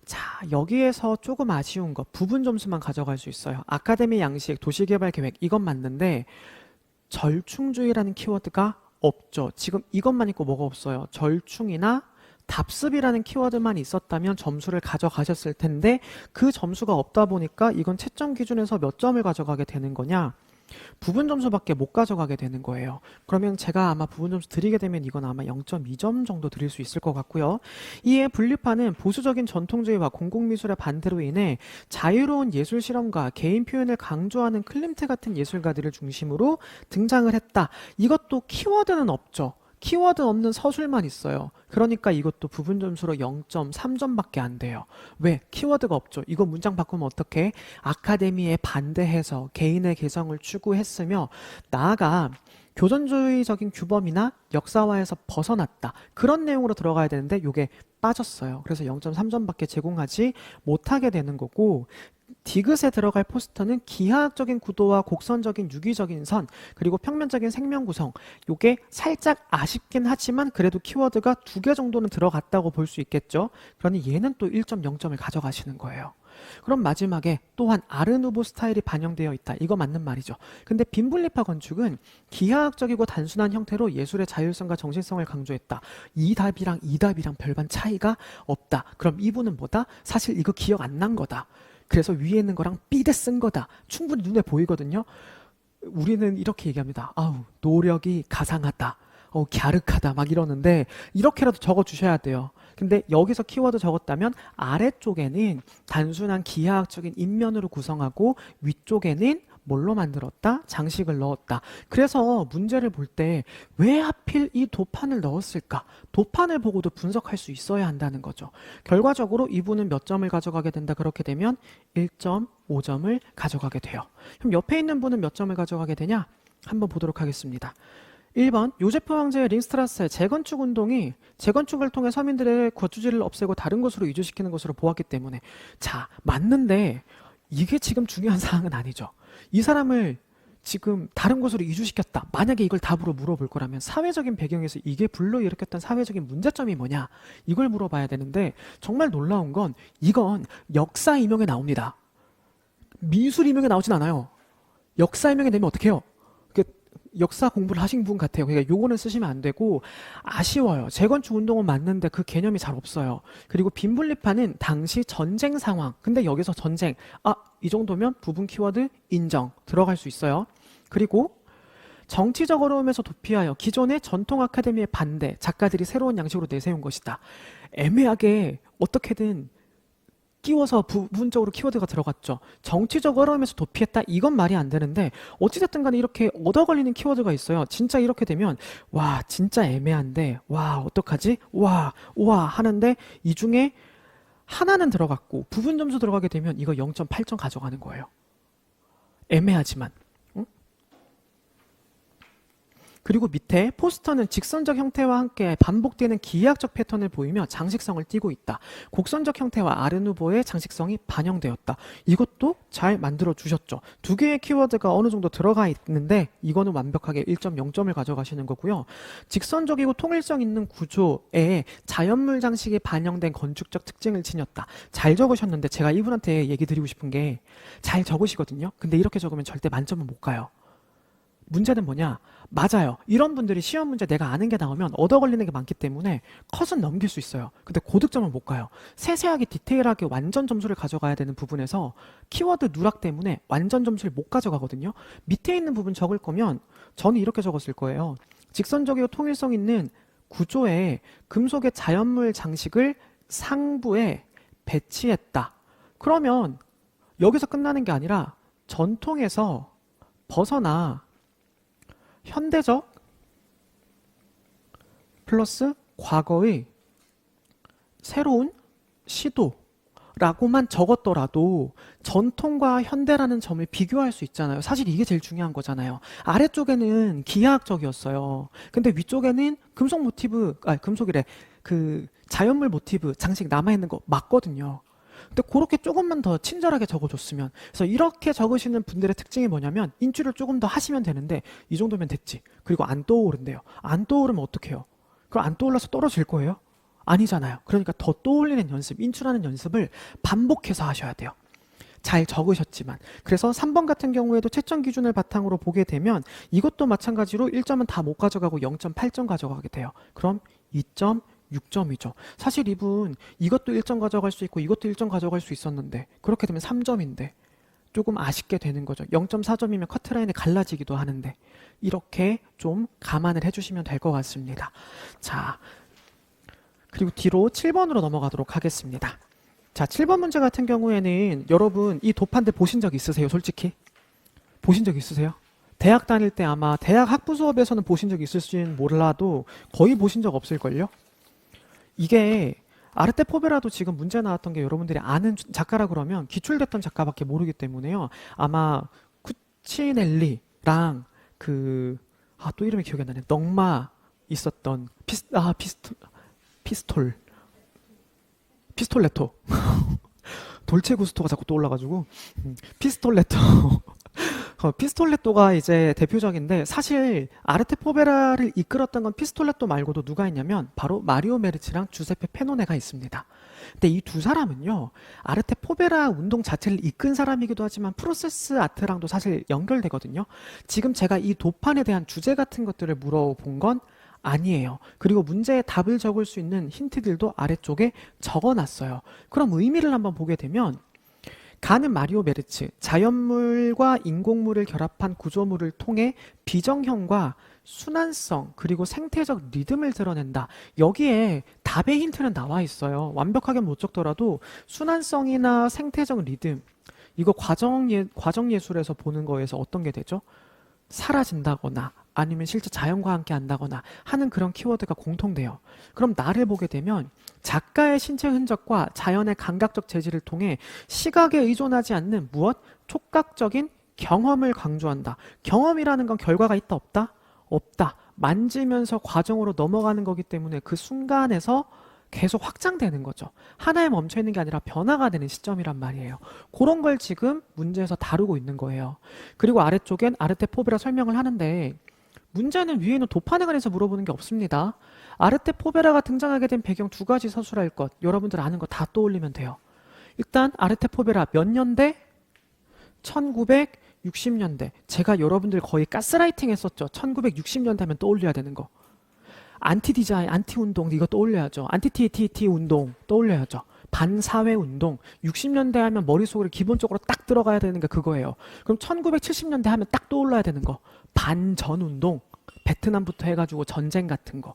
Speaker 1: 자, 여기에서 조금 아쉬운 거 부분 점수만 가져갈 수 있어요. 아카데미 양식, 도시개발 계획 이건 맞는데 절충주의라는 키워드가 없죠. 지금 이것만 있고 뭐가 없어요. 절충이나 답습이라는 키워드만 있었다면 점수를 가져가셨을 텐데 그 점수가 없다 보니까 이건 채점 기준에서 몇 점을 가져가게 되는 거냐? 부분 점수밖에 못 가져가게 되는 거예요. 그러면 제가 아마 부분 점수 드리게 되면 이건 아마 0.2점 정도 드릴 수 있을 것 같고요. 이에 분리파는 보수적인 전통주의와 공공미술의 반대로 인해 자유로운 예술 실험과 개인 표현을 강조하는 클림트 같은 예술가들을 중심으로 등장을 했다. 이것도 키워드는 없죠. 키워드 없는 서술만 있어요. 그러니까 이것도 부분 점수로 0.3점밖에 안 돼요. 왜? 키워드가 없죠. 이거 문장 바꾸면 어떻게? 아카데미에 반대해서 개인의 개성을 추구했으며 나아가 교전주의적인 규범이나 역사화에서 벗어났다. 그런 내용으로 들어가야 되는데 이게 빠졌어요. 그래서 0.3점밖에 제공하지 못하게 되는 거고, 디귿에 들어갈 포스터는 기하학적인 구도와 곡선적인 유기적인 선, 그리고 평면적인 생명 구성, 요게 살짝 아쉽긴 하지만 그래도 키워드가 2개 정도는 들어갔다고 볼 수 있겠죠. 그러니 얘는 또 1.0점을 가져가시는 거예요. 그럼 마지막에 또한 아르누보 스타일이 반영되어 있다. 이거 맞는 말이죠. 근데 빈분리파 건축은 기하학적이고 단순한 형태로 예술의 자율성과 정신성을 강조했다. 이 답이랑 이 답이랑 별반 차이가 없다. 그럼 이분은 뭐다? 사실 이거 기억 안 난 거다. 그래서 위에 있는 거랑 삐대 쓴 거다. 충분히 눈에 보이거든요. 우리는 이렇게 얘기합니다. 아우, 노력이 가상하다. 갸륵하다. 막 이러는데 이렇게라도 적어주셔야 돼요. 근데 여기서 키워드 적었다면 아래쪽에는 단순한 기하학적인 인면으로 구성하고 위쪽에는 뭘로 만들었다? 장식을 넣었다. 그래서 문제를 볼 때 왜 하필 이 도판을 넣었을까? 도판을 보고도 분석할 수 있어야 한다는 거죠. 결과적으로 이분은 몇 점을 가져가게 된다. 그렇게 되면 1.5점을 가져가게 돼요. 그럼 옆에 있는 분은 몇 점을 가져가게 되냐? 한번 보도록 하겠습니다. 1번 요제프 황제의 링스트라스의 재건축 운동이 재건축을 통해 서민들의 거주지를 없애고 다른 곳으로 이주시키는 것으로 보았기 때문에, 자, 맞는데 이게 지금 중요한 사항은 아니죠. 이 사람을 지금 다른 곳으로 이주시켰다. 만약에 이걸 답으로 물어볼 거라면 사회적인 배경에서 이게 불러일으켰던 사회적인 문제점이 뭐냐? 이걸 물어봐야 되는데 정말 놀라운 건 이건 역사 임용에 나옵니다. 미술 임용에 나오진 않아요. 역사 임용이 되면 어떻게 해요? 역사 공부를 하신 분 같아요. 그러니까 요거는 쓰시면 안 되고 아쉬워요. 재건축 운동은 맞는데 그 개념이 잘 없어요. 그리고 빈분리파는 당시 전쟁 상황. 근데 여기서 전쟁. 이 정도면 부분 키워드 인정 들어갈 수 있어요. 그리고 정치적 어려움에서 도피하여 기존의 전통 아카데미의 반대, 작가들이 새로운 양식으로 내세운 것이다. 애매하게 어떻게든 끼워서 부분적으로 키워드가 들어갔죠. 정치적 어려움에서 도피했다? 이건 말이 안 되는데 어찌됐든 간에 이렇게 얻어 걸리는 키워드가 있어요. 진짜 이렇게 되면 와 진짜 애매한데 와 어떡하지? 와 하는데 이 중에 하나는 들어갔고 부분 점수 들어가게 되면 이거 0.8점 가져가는 거예요. 애매하지만. 그리고 밑에 포스터는 직선적 형태와 함께 반복되는 기하학적 패턴을 보이며 장식성을 띠고 있다. 곡선적 형태와 아른 후보의 장식성이 반영되었다. 이것도 잘 만들어 주셨죠. 두 개의 키워드가 어느 정도 들어가 있는데 이거는 완벽하게 1.0점을 가져가시는 거고요. 직선적이고 통일성 있는 구조에 자연물 장식이 반영된 건축적 특징을 지녔다. 잘 적으셨는데 제가 이분한테 얘기 드리고 싶은 게 잘 적으시거든요. 근데 이렇게 적으면 절대 만점은 못 가요. 문제는 뭐냐? 맞아요. 이런 분들이 시험 문제 내가 아는 게 나오면 얻어 걸리는 게 많기 때문에 컷은 넘길 수 있어요. 근데 고득점은 못 가요. 세세하게 디테일하게 완전 점수를 가져가야 되는 부분에서 키워드 누락 때문에 완전 점수를 못 가져가거든요. 밑에 있는 부분 적을 거면 저는 이렇게 적었을 거예요. 직선적이고 통일성 있는 구조에 금속의 자연물 장식을 상부에 배치했다. 그러면 여기서 끝나는 게 아니라 전통에서 벗어나 현대적 플러스 과거의 새로운 시도라고만 적었더라도 전통과 현대라는 점을 비교할 수 있잖아요. 사실 이게 제일 중요한 거잖아요. 아래쪽에는 기하학적이었어요. 근데 위쪽에는 금속 모티브, 금속이래. 그 자연물 모티브 장식 남아있는 거 맞거든요. 근데 그렇게 조금만 더 친절하게 적어줬으면. 그래서 이렇게 적으시는 분들의 특징이 뭐냐면 인출을 조금 더 하시면 되는데 이 정도면 됐지. 그리고 안 떠오른대요. 안 떠오르면 어떡해요? 그럼 안 떠올라서 떨어질 거예요? 아니잖아요. 그러니까 더 떠올리는 연습, 인출하는 연습을 반복해서 하셔야 돼요. 잘 적으셨지만. 그래서 3번 같은 경우에도 채점 기준을 바탕으로 보게 되면 이것도 마찬가지로 1점은 다 못 가져가고 0.8점 가져가게 돼요. 그럼 2.6점이죠. 사실 이분 이것도 1점 가져갈 수 있고 이것도 1점 가져갈 수 있었는데 그렇게 되면 3점인데 조금 아쉽게 되는 거죠. 0.4점이면 커트라인에 갈라지기도 하는데 이렇게 좀 감안을 해주시면 될 것 같습니다. 자, 그리고 뒤로 7번으로 넘어가도록 하겠습니다. 자, 7번 문제 같은 경우에는 여러분 이 도판들 보신 적 있으세요? 솔직히? 보신 적 있으세요? 대학 다닐 때 아마 대학 학부 수업에서는 보신 적 있을지는 몰라도 거의 보신 적 없을걸요? 이게 아르테 포베라도 지금 문제 나왔던 게 여러분들이 아는 작가라 그러면 기출됐던 작가밖에 모르기 때문에요. 아마 쿠치넬리랑 또 이름이 기억이 안 나네. 넝마 있었던 피스톨레토 돌체 구스토가 자꾸 떠올라가지고 피스톨레토 피스톨레토가 이제 대표적인데 사실 아르테 포베라를 이끌었던 건 피스톨레토 말고도 누가 있냐면 바로 마리오 메르치랑 주세페 페노네가 있습니다. 근데 이 두 사람은요 아르테 포베라 운동 자체를 이끈 사람이기도 하지만 프로세스 아트랑도 사실 연결되거든요. 지금 제가 이 도판에 대한 주제 같은 것들을 물어본 건 아니에요. 그리고 문제에 답을 적을 수 있는 힌트들도 아래쪽에 적어놨어요. 그럼 의미를 한번 보게 되면 가는 마리오 메르츠, 자연물과 인공물을 결합한 구조물을 통해 비정형과 순환성 그리고 생태적 리듬을 드러낸다. 여기에 답의 힌트는 나와 있어요. 완벽하게 못 적더라도 순환성이나 생태적 리듬 이거 과정예술에서 보는 거에서 어떤 게 되죠? 사라진다거나 아니면 실제 자연과 함께 한다거나 하는 그런 키워드가 공통돼요. 그럼 나를 보게 되면 작가의 신체 흔적과 자연의 감각적 재질을 통해 시각에 의존하지 않는 무엇? 촉각적인 경험을 강조한다. 경험이라는 건 결과가 있다 없다? 없다. 만지면서 과정으로 넘어가는 거기 때문에 그 순간에서 계속 확장되는 거죠. 하나에 멈춰 있는 게 아니라 변화가 되는 시점이란 말이에요. 그런 걸 지금 문제에서 다루고 있는 거예요. 그리고 아래쪽엔 아르테포베라 설명을 하는데 문제는 위에는 도판에 관해서 물어보는 게 없습니다. 아르테포베라가 등장하게 된 배경 두 가지 서술할 것, 여러분들 아는 거 다 떠올리면 돼요. 일단 아르테포베라 몇 년대? 1960년대. 제가 여러분들 거의 가스라이팅 했었죠. 1960년대 하면 떠올려야 되는 거. 안티 디자인, 안티 운동 이거 떠올려야죠. 안티 TTT 운동 떠올려야죠. 반사회 운동. 60년대 하면 머릿속으로 기본적으로 딱 들어가야 되는 게 그거예요. 그럼 1970년대 하면 딱 떠올라야 되는 거. 반전 운동. 베트남부터 해가지고 전쟁 같은 거.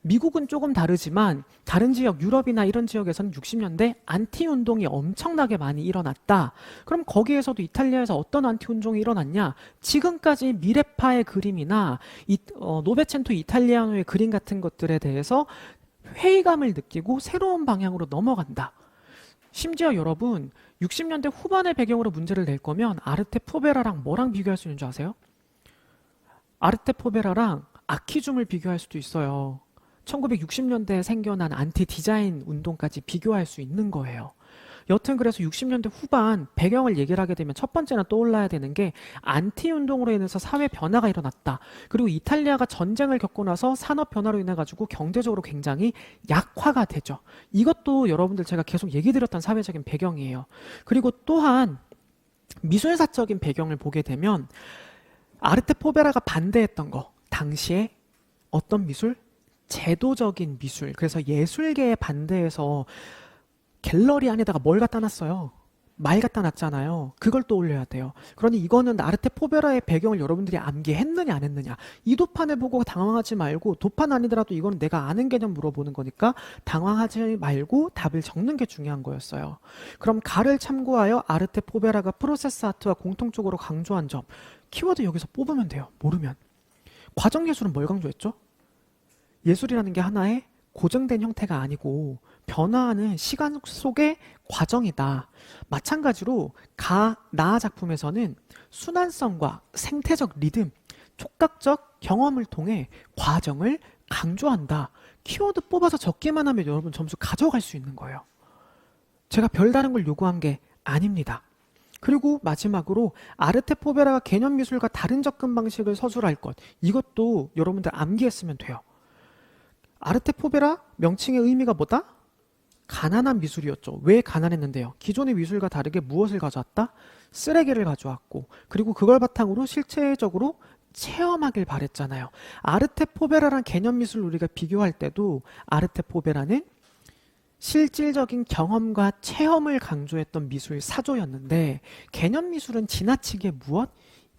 Speaker 1: 미국은 조금 다르지만 다른 지역, 유럽이나 이런 지역에서는 60년대 안티 운동이 엄청나게 많이 일어났다. 그럼 거기에서도 이탈리아에서 어떤 안티 운동이 일어났냐? 지금까지 미래파의 그림이나 노베첸토 이탈리아노의 그림 같은 것들에 대해서 회의감을 느끼고 새로운 방향으로 넘어간다. 심지어 여러분 60년대 후반의 배경으로 문제를 낼 거면 아르테포베라랑 뭐랑 비교할 수 있는 줄 아세요? 아르테포베라랑 아키줌을 비교할 수도 있어요. 1960년대에 생겨난 안티 디자인 운동까지 비교할 수 있는 거예요. 여튼 그래서 60년대 후반 배경을 얘기를 하게 되면 첫 번째는 떠올라야 되는 게 안티 운동으로 인해서 사회 변화가 일어났다. 그리고 이탈리아가 전쟁을 겪고 나서 산업 변화로 인해 가지고 경제적으로 굉장히 약화가 되죠. 이것도 여러분들 제가 계속 얘기 드렸던 사회적인 배경이에요. 그리고 또한 미술사적인 배경을 보게 되면 아르테포베라가 반대했던 거 당시에 어떤 미술? 제도적인 미술. 그래서 예술계에 반대해서 갤러리 안에다가 뭘 갖다 놨어요? 말 갖다 놨잖아요. 그걸 떠올려야 돼요. 그러니 이거는 아르테포베라의 배경을 여러분들이 암기했느냐 안 했느냐. 이 도판을 보고 당황하지 말고 도판 아니더라도 이거는 내가 아는 개념 물어보는 거니까 당황하지 말고 답을 적는 게 중요한 거였어요. 그럼 가를 참고하여 아르테포베라가 프로세스 아트와 공통적으로 강조한 점. 키워드 여기서 뽑으면 돼요. 모르면. 과정예술은 뭘 강조했죠? 예술이라는 게 하나의 고정된 형태가 아니고 변화하는 시간 속의 과정이다. 마찬가지로 나 작품에서는 순환성과 생태적 리듬, 촉각적 경험을 통해 과정을 강조한다. 키워드 뽑아서 적기만 하면 여러분 점수 가져갈 수 있는 거예요. 제가 별다른 걸 요구한 게 아닙니다. 그리고 마지막으로 아르테포베라가 개념미술과 다른 접근 방식을 서술할 것. 이것도 여러분들 암기했으면 돼요. 아르테포베라 명칭의 의미가 뭐다? 가난한 미술이었죠. 왜 가난했는데요? 기존의 미술과 다르게 무엇을 가져왔다? 쓰레기를 가져왔고 그리고 그걸 바탕으로 실체적으로 체험하길 바랬잖아요. 아르테포베라랑 개념미술 우리가 비교할 때도 아르테포베라는 실질적인 경험과 체험을 강조했던 미술 사조였는데 개념미술은 지나치게 무엇?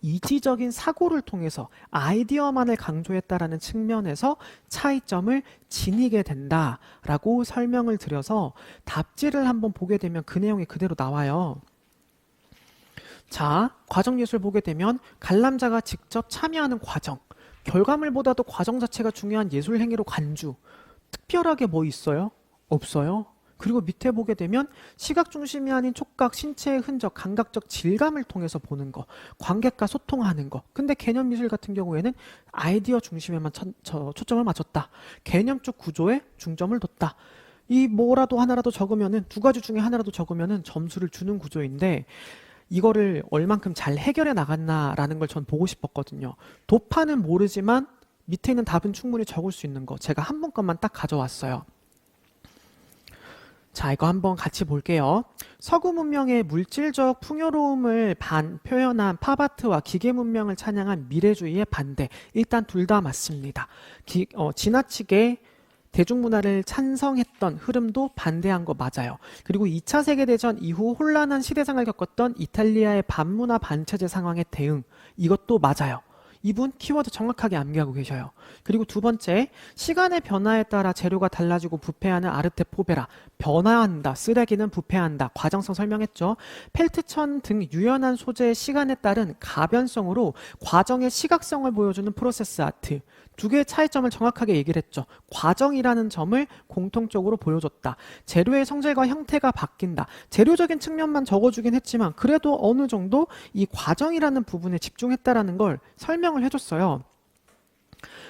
Speaker 1: 이지적인 사고를 통해서 아이디어만을 강조했다라는 측면에서 차이점을 지니게 된다라고 설명을 드려서 답지를 한번 보게 되면 그 내용이 그대로 나와요. 자, 과정예술 보게 되면 관람자가 직접 참여하는 과정, 결과물보다도 과정 자체가 중요한 예술 행위로 간주. 특별하게 뭐 있어요? 없어요. 그리고 밑에 보게 되면 시각 중심이 아닌 촉각, 신체의 흔적, 감각적 질감을 통해서 보는 거, 관객과 소통하는 거. 근데 개념 미술 같은 경우에는 아이디어 중심에만 초점을 맞췄다. 개념적 구조에 중점을 뒀다. 이 뭐라도 하나라도 적으면은 두 가지 중에 하나라도 적으면은 점수를 주는 구조인데 이거를 얼만큼 잘 해결해 나갔나라는 걸 전 보고 싶었거든요. 도파는 모르지만 밑에 있는 답은 충분히 적을 수 있는 거 제가 한 번 것만 딱 가져왔어요. 자, 이거 한번 같이 볼게요. 서구 문명의 물질적 풍요로움을 표현한 팝아트와 기계 문명을 찬양한 미래주의의 반대. 일단 둘 다 맞습니다. 지나치게 대중문화를 찬성했던 흐름도 반대한 거 맞아요. 그리고 2차 세계대전 이후 혼란한 시대상을 겪었던 이탈리아의 반문화 반체제 상황의 대응. 이것도 맞아요. 이분 키워드 정확하게 암기하고 계셔요. 그리고 두 번째, 시간의 변화에 따라 재료가 달라지고 부패하는 아르테포베라. 변화한다, 쓰레기는 부패한다. 과정성 설명했죠. 펠트천 등 유연한 소재의 시간에 따른 가변성으로 과정의 시각성을 보여주는 프로세스 아트. 두 개의 차이점을 정확하게 얘기를 했죠. 과정이라는 점을 공통적으로 보여줬다. 재료의 성질과 형태가 바뀐다. 재료적인 측면만 적어주긴 했지만 그래도 어느 정도 이 과정이라는 부분에 집중했다라는 걸 설명을 해줬어요.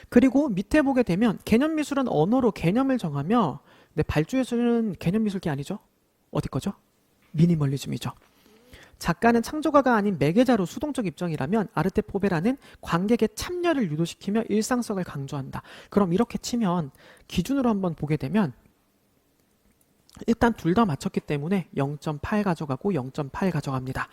Speaker 1: 그리고 밑에 보게 되면 개념미술은 언어로 개념을 정하며 네, 발주예술은 개념 미술기 아니죠? 어디 거죠? 미니멀리즘이죠. 작가는 창조가가 아닌 매개자로 수동적 입장이라면 아르테 포베라는 관객의 참여를 유도시키며 일상성을 강조한다. 그럼 이렇게 치면 기준으로 한번 보게 되면 일단 둘 다 맞췄기 때문에 0.8 가져가고 0.8 가져갑니다.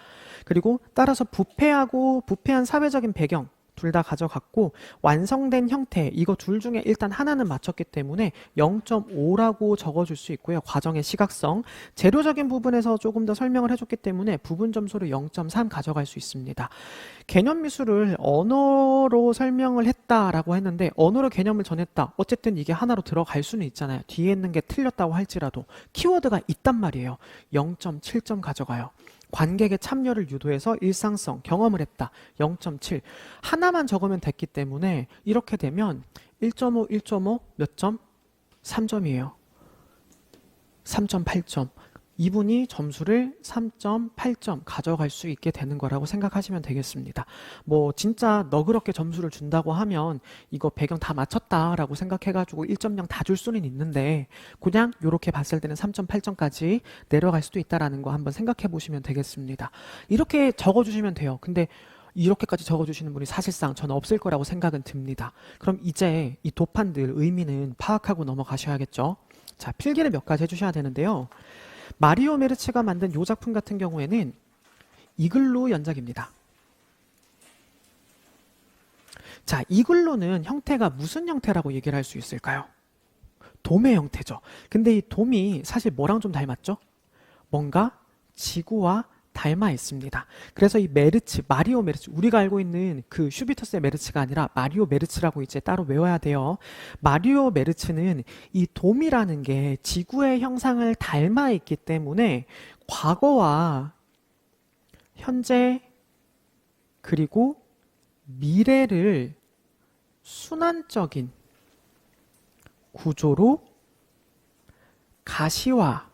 Speaker 1: 그리고 따라서 부패한 사회적인 배경 둘 다 가져갔고 완성된 형태 이거 둘 중에 일단 하나는 맞췄기 때문에 0.5라고 적어줄 수 있고요. 과정의 시각성, 재료적인 부분에서 조금 더 설명을 해줬기 때문에 부분 점수를 0.3 가져갈 수 있습니다. 개념 미술을 언어로 설명을 했다라고 했는데 언어로 개념을 전했다. 어쨌든 이게 하나로 들어갈 수는 있잖아요. 뒤에 있는 게 틀렸다고 할지라도 키워드가 있단 말이에요. 0.7점 가져가요. 관객의 참여를 유도해서 일상성, 경험을 했다. 0.7. 하나만 적으면 됐기 때문에 이렇게 되면 1.5, 1.5 몇 점? 3점이에요. 3.8점. 이분이 점수를 3.8점 가져갈 수 있게 되는 거라고 생각하시면 되겠습니다. 뭐 진짜 너그럽게 점수를 준다고 하면 이거 배경 다 맞췄다라고 생각해가지고 1.0 다 줄 수는 있는데 그냥 이렇게 봤을 때는 3.8점까지 내려갈 수도 있다라는 거 한번 생각해 보시면 되겠습니다. 이렇게 적어주시면 돼요. 근데 이렇게까지 적어주시는 분이 사실상 저는 없을 거라고 생각은 듭니다. 그럼 이제 이 도판들 의미는 파악하고 넘어가셔야겠죠. 자, 필기를 몇 가지 해주셔야 되는데요. 마리오 메르츠가 만든 이 작품 같은 경우에는 이글루 연작입니다. 자, 이글루는 형태가 무슨 형태라고 얘기를 할 수 있을까요? 돔의 형태죠. 근데 이 돔이 사실 뭐랑 좀 닮았죠? 뭔가 지구와 닮아 있습니다. 그래서 이 메르츠, 마리오 메르츠, 우리가 알고 있는 그 슈비터스의 메르츠가 아니라 마리오 메르츠라고 이제 따로 외워야 돼요. 마리오 메르츠는 이 돔이라는 게 지구의 형상을 닮아 있기 때문에 과거와 현재 그리고 미래를 순환적인 구조로 가시화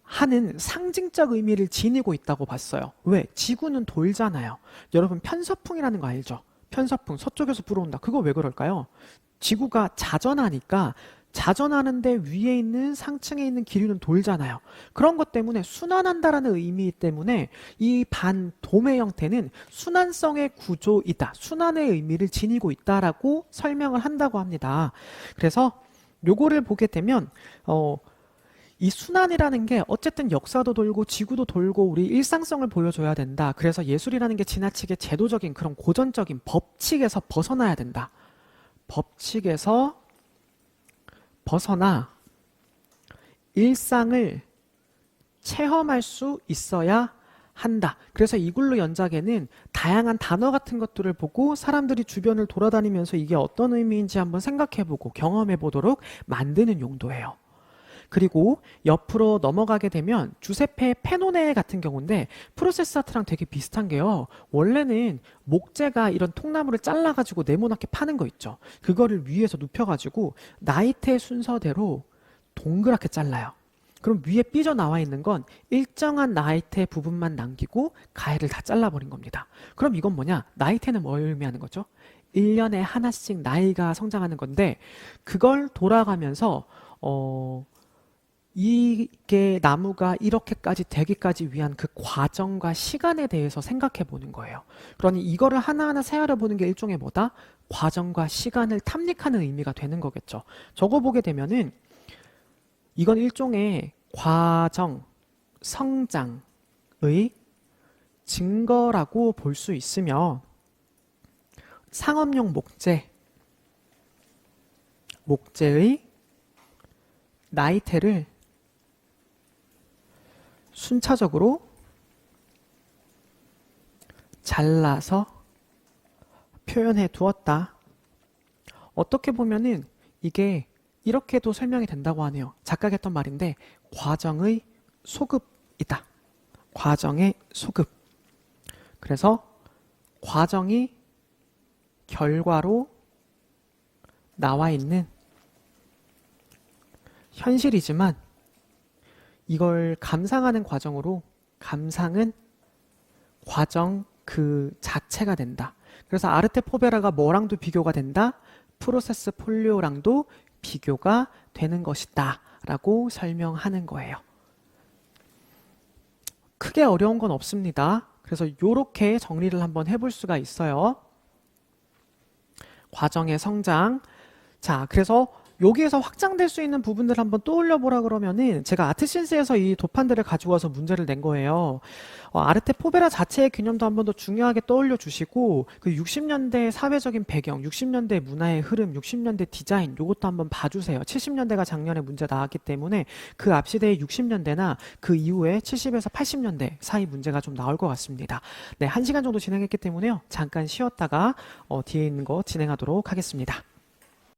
Speaker 1: 하는 상징적 의미를 지니고 있다고 봤어요. 왜? 지구는 돌잖아요. 여러분 편서풍이라는 거 알죠? 편서풍 서쪽에서 불어온다. 그거 왜 그럴까요? 지구가 자전하니까 자전하는데 위에 있는 상층에 있는 기류는 돌잖아요. 그런 것 때문에 순환한다라는 의미 때문에 이 반돔의 형태는 순환성의 구조이다. 순환의 의미를 지니고 있다라고 설명을 한다고 합니다. 그래서 요거를 보게 되면 이 순환이라는 게 어쨌든 역사도 돌고 지구도 돌고 우리 일상성을 보여줘야 된다. 그래서 예술이라는 게 지나치게 제도적인 그런 고전적인 법칙에서 벗어나야 된다. 법칙에서 벗어나 일상을 체험할 수 있어야 한다. 그래서 이글루 연작에는 다양한 단어 같은 것들을 보고 사람들이 주변을 돌아다니면서 이게 어떤 의미인지 한번 생각해보고 경험해보도록 만드는 용도예요. 그리고 옆으로 넘어가게 되면 주세페 페노네 같은 경우인데 프로세스 아트랑 되게 비슷한 게요. 원래는 목재가 이런 통나무를 잘라가지고 네모나게 파는 거 있죠. 그거를 위에서 눕혀가지고 나이테 순서대로 동그랗게 잘라요. 그럼 위에 삐져나와 있는 건 일정한 나이테 부분만 남기고 가해를 다 잘라버린 겁니다. 그럼 이건 뭐냐? 나이테는 뭘 의미하는 거죠? 1년에 하나씩 나이가 성장하는 건데 그걸 돌아가면서 이게 나무가 이렇게까지 되기까지 위한 그 과정과 시간에 대해서 생각해 보는 거예요. 그러니 이거를 하나하나 세아려 보는 게 일종의 뭐다? 과정과 시간을 탐닉하는 의미가 되는 거겠죠. 저거 보게 되면은 이건 일종의 과정, 성장의 증거라고 볼 수 있으며 상업용 목재의 나이테를 순차적으로 잘라서 표현해 두었다. 어떻게 보면은 이게 이렇게도 설명이 된다고 하네요. 작가가 했던 말인데 과정의 소급이다. 과정의 소급. 그래서 과정이 결과로 나와 있는 현실이지만 이걸 감상하는 과정으로 감상은 과정 그 자체가 된다. 그래서 아르테 포베라가 뭐랑도 비교가 된다? 프로세스 폴리오랑도 비교가 되는 것이다 라고 설명하는 거예요. 크게 어려운 건 없습니다. 그래서 이렇게 정리를 한번 해볼 수가 있어요. 과정의 성장. 자, 그래서 여기에서 확장될 수 있는 부분들을 한번 떠올려 보라 그러면은 제가 아트신스에서 이 도판들을 가지고 와서 문제를 낸 거예요. 아르테 포베라 자체의 개념도 한번 더 중요하게 떠올려 주시고 그 60년대 사회적인 배경, 60년대 문화의 흐름, 60년대 디자인 요것도 한번 봐주세요. 70년대가 작년에 문제 나왔기 때문에 그 앞 시대의 60년대나 그 이후에 70에서 80년대 사이 문제가 좀 나올 것 같습니다. 네, 1시간 정도 진행했기 때문에요. 잠깐 쉬었다가 뒤에 있는 거 진행하도록 하겠습니다.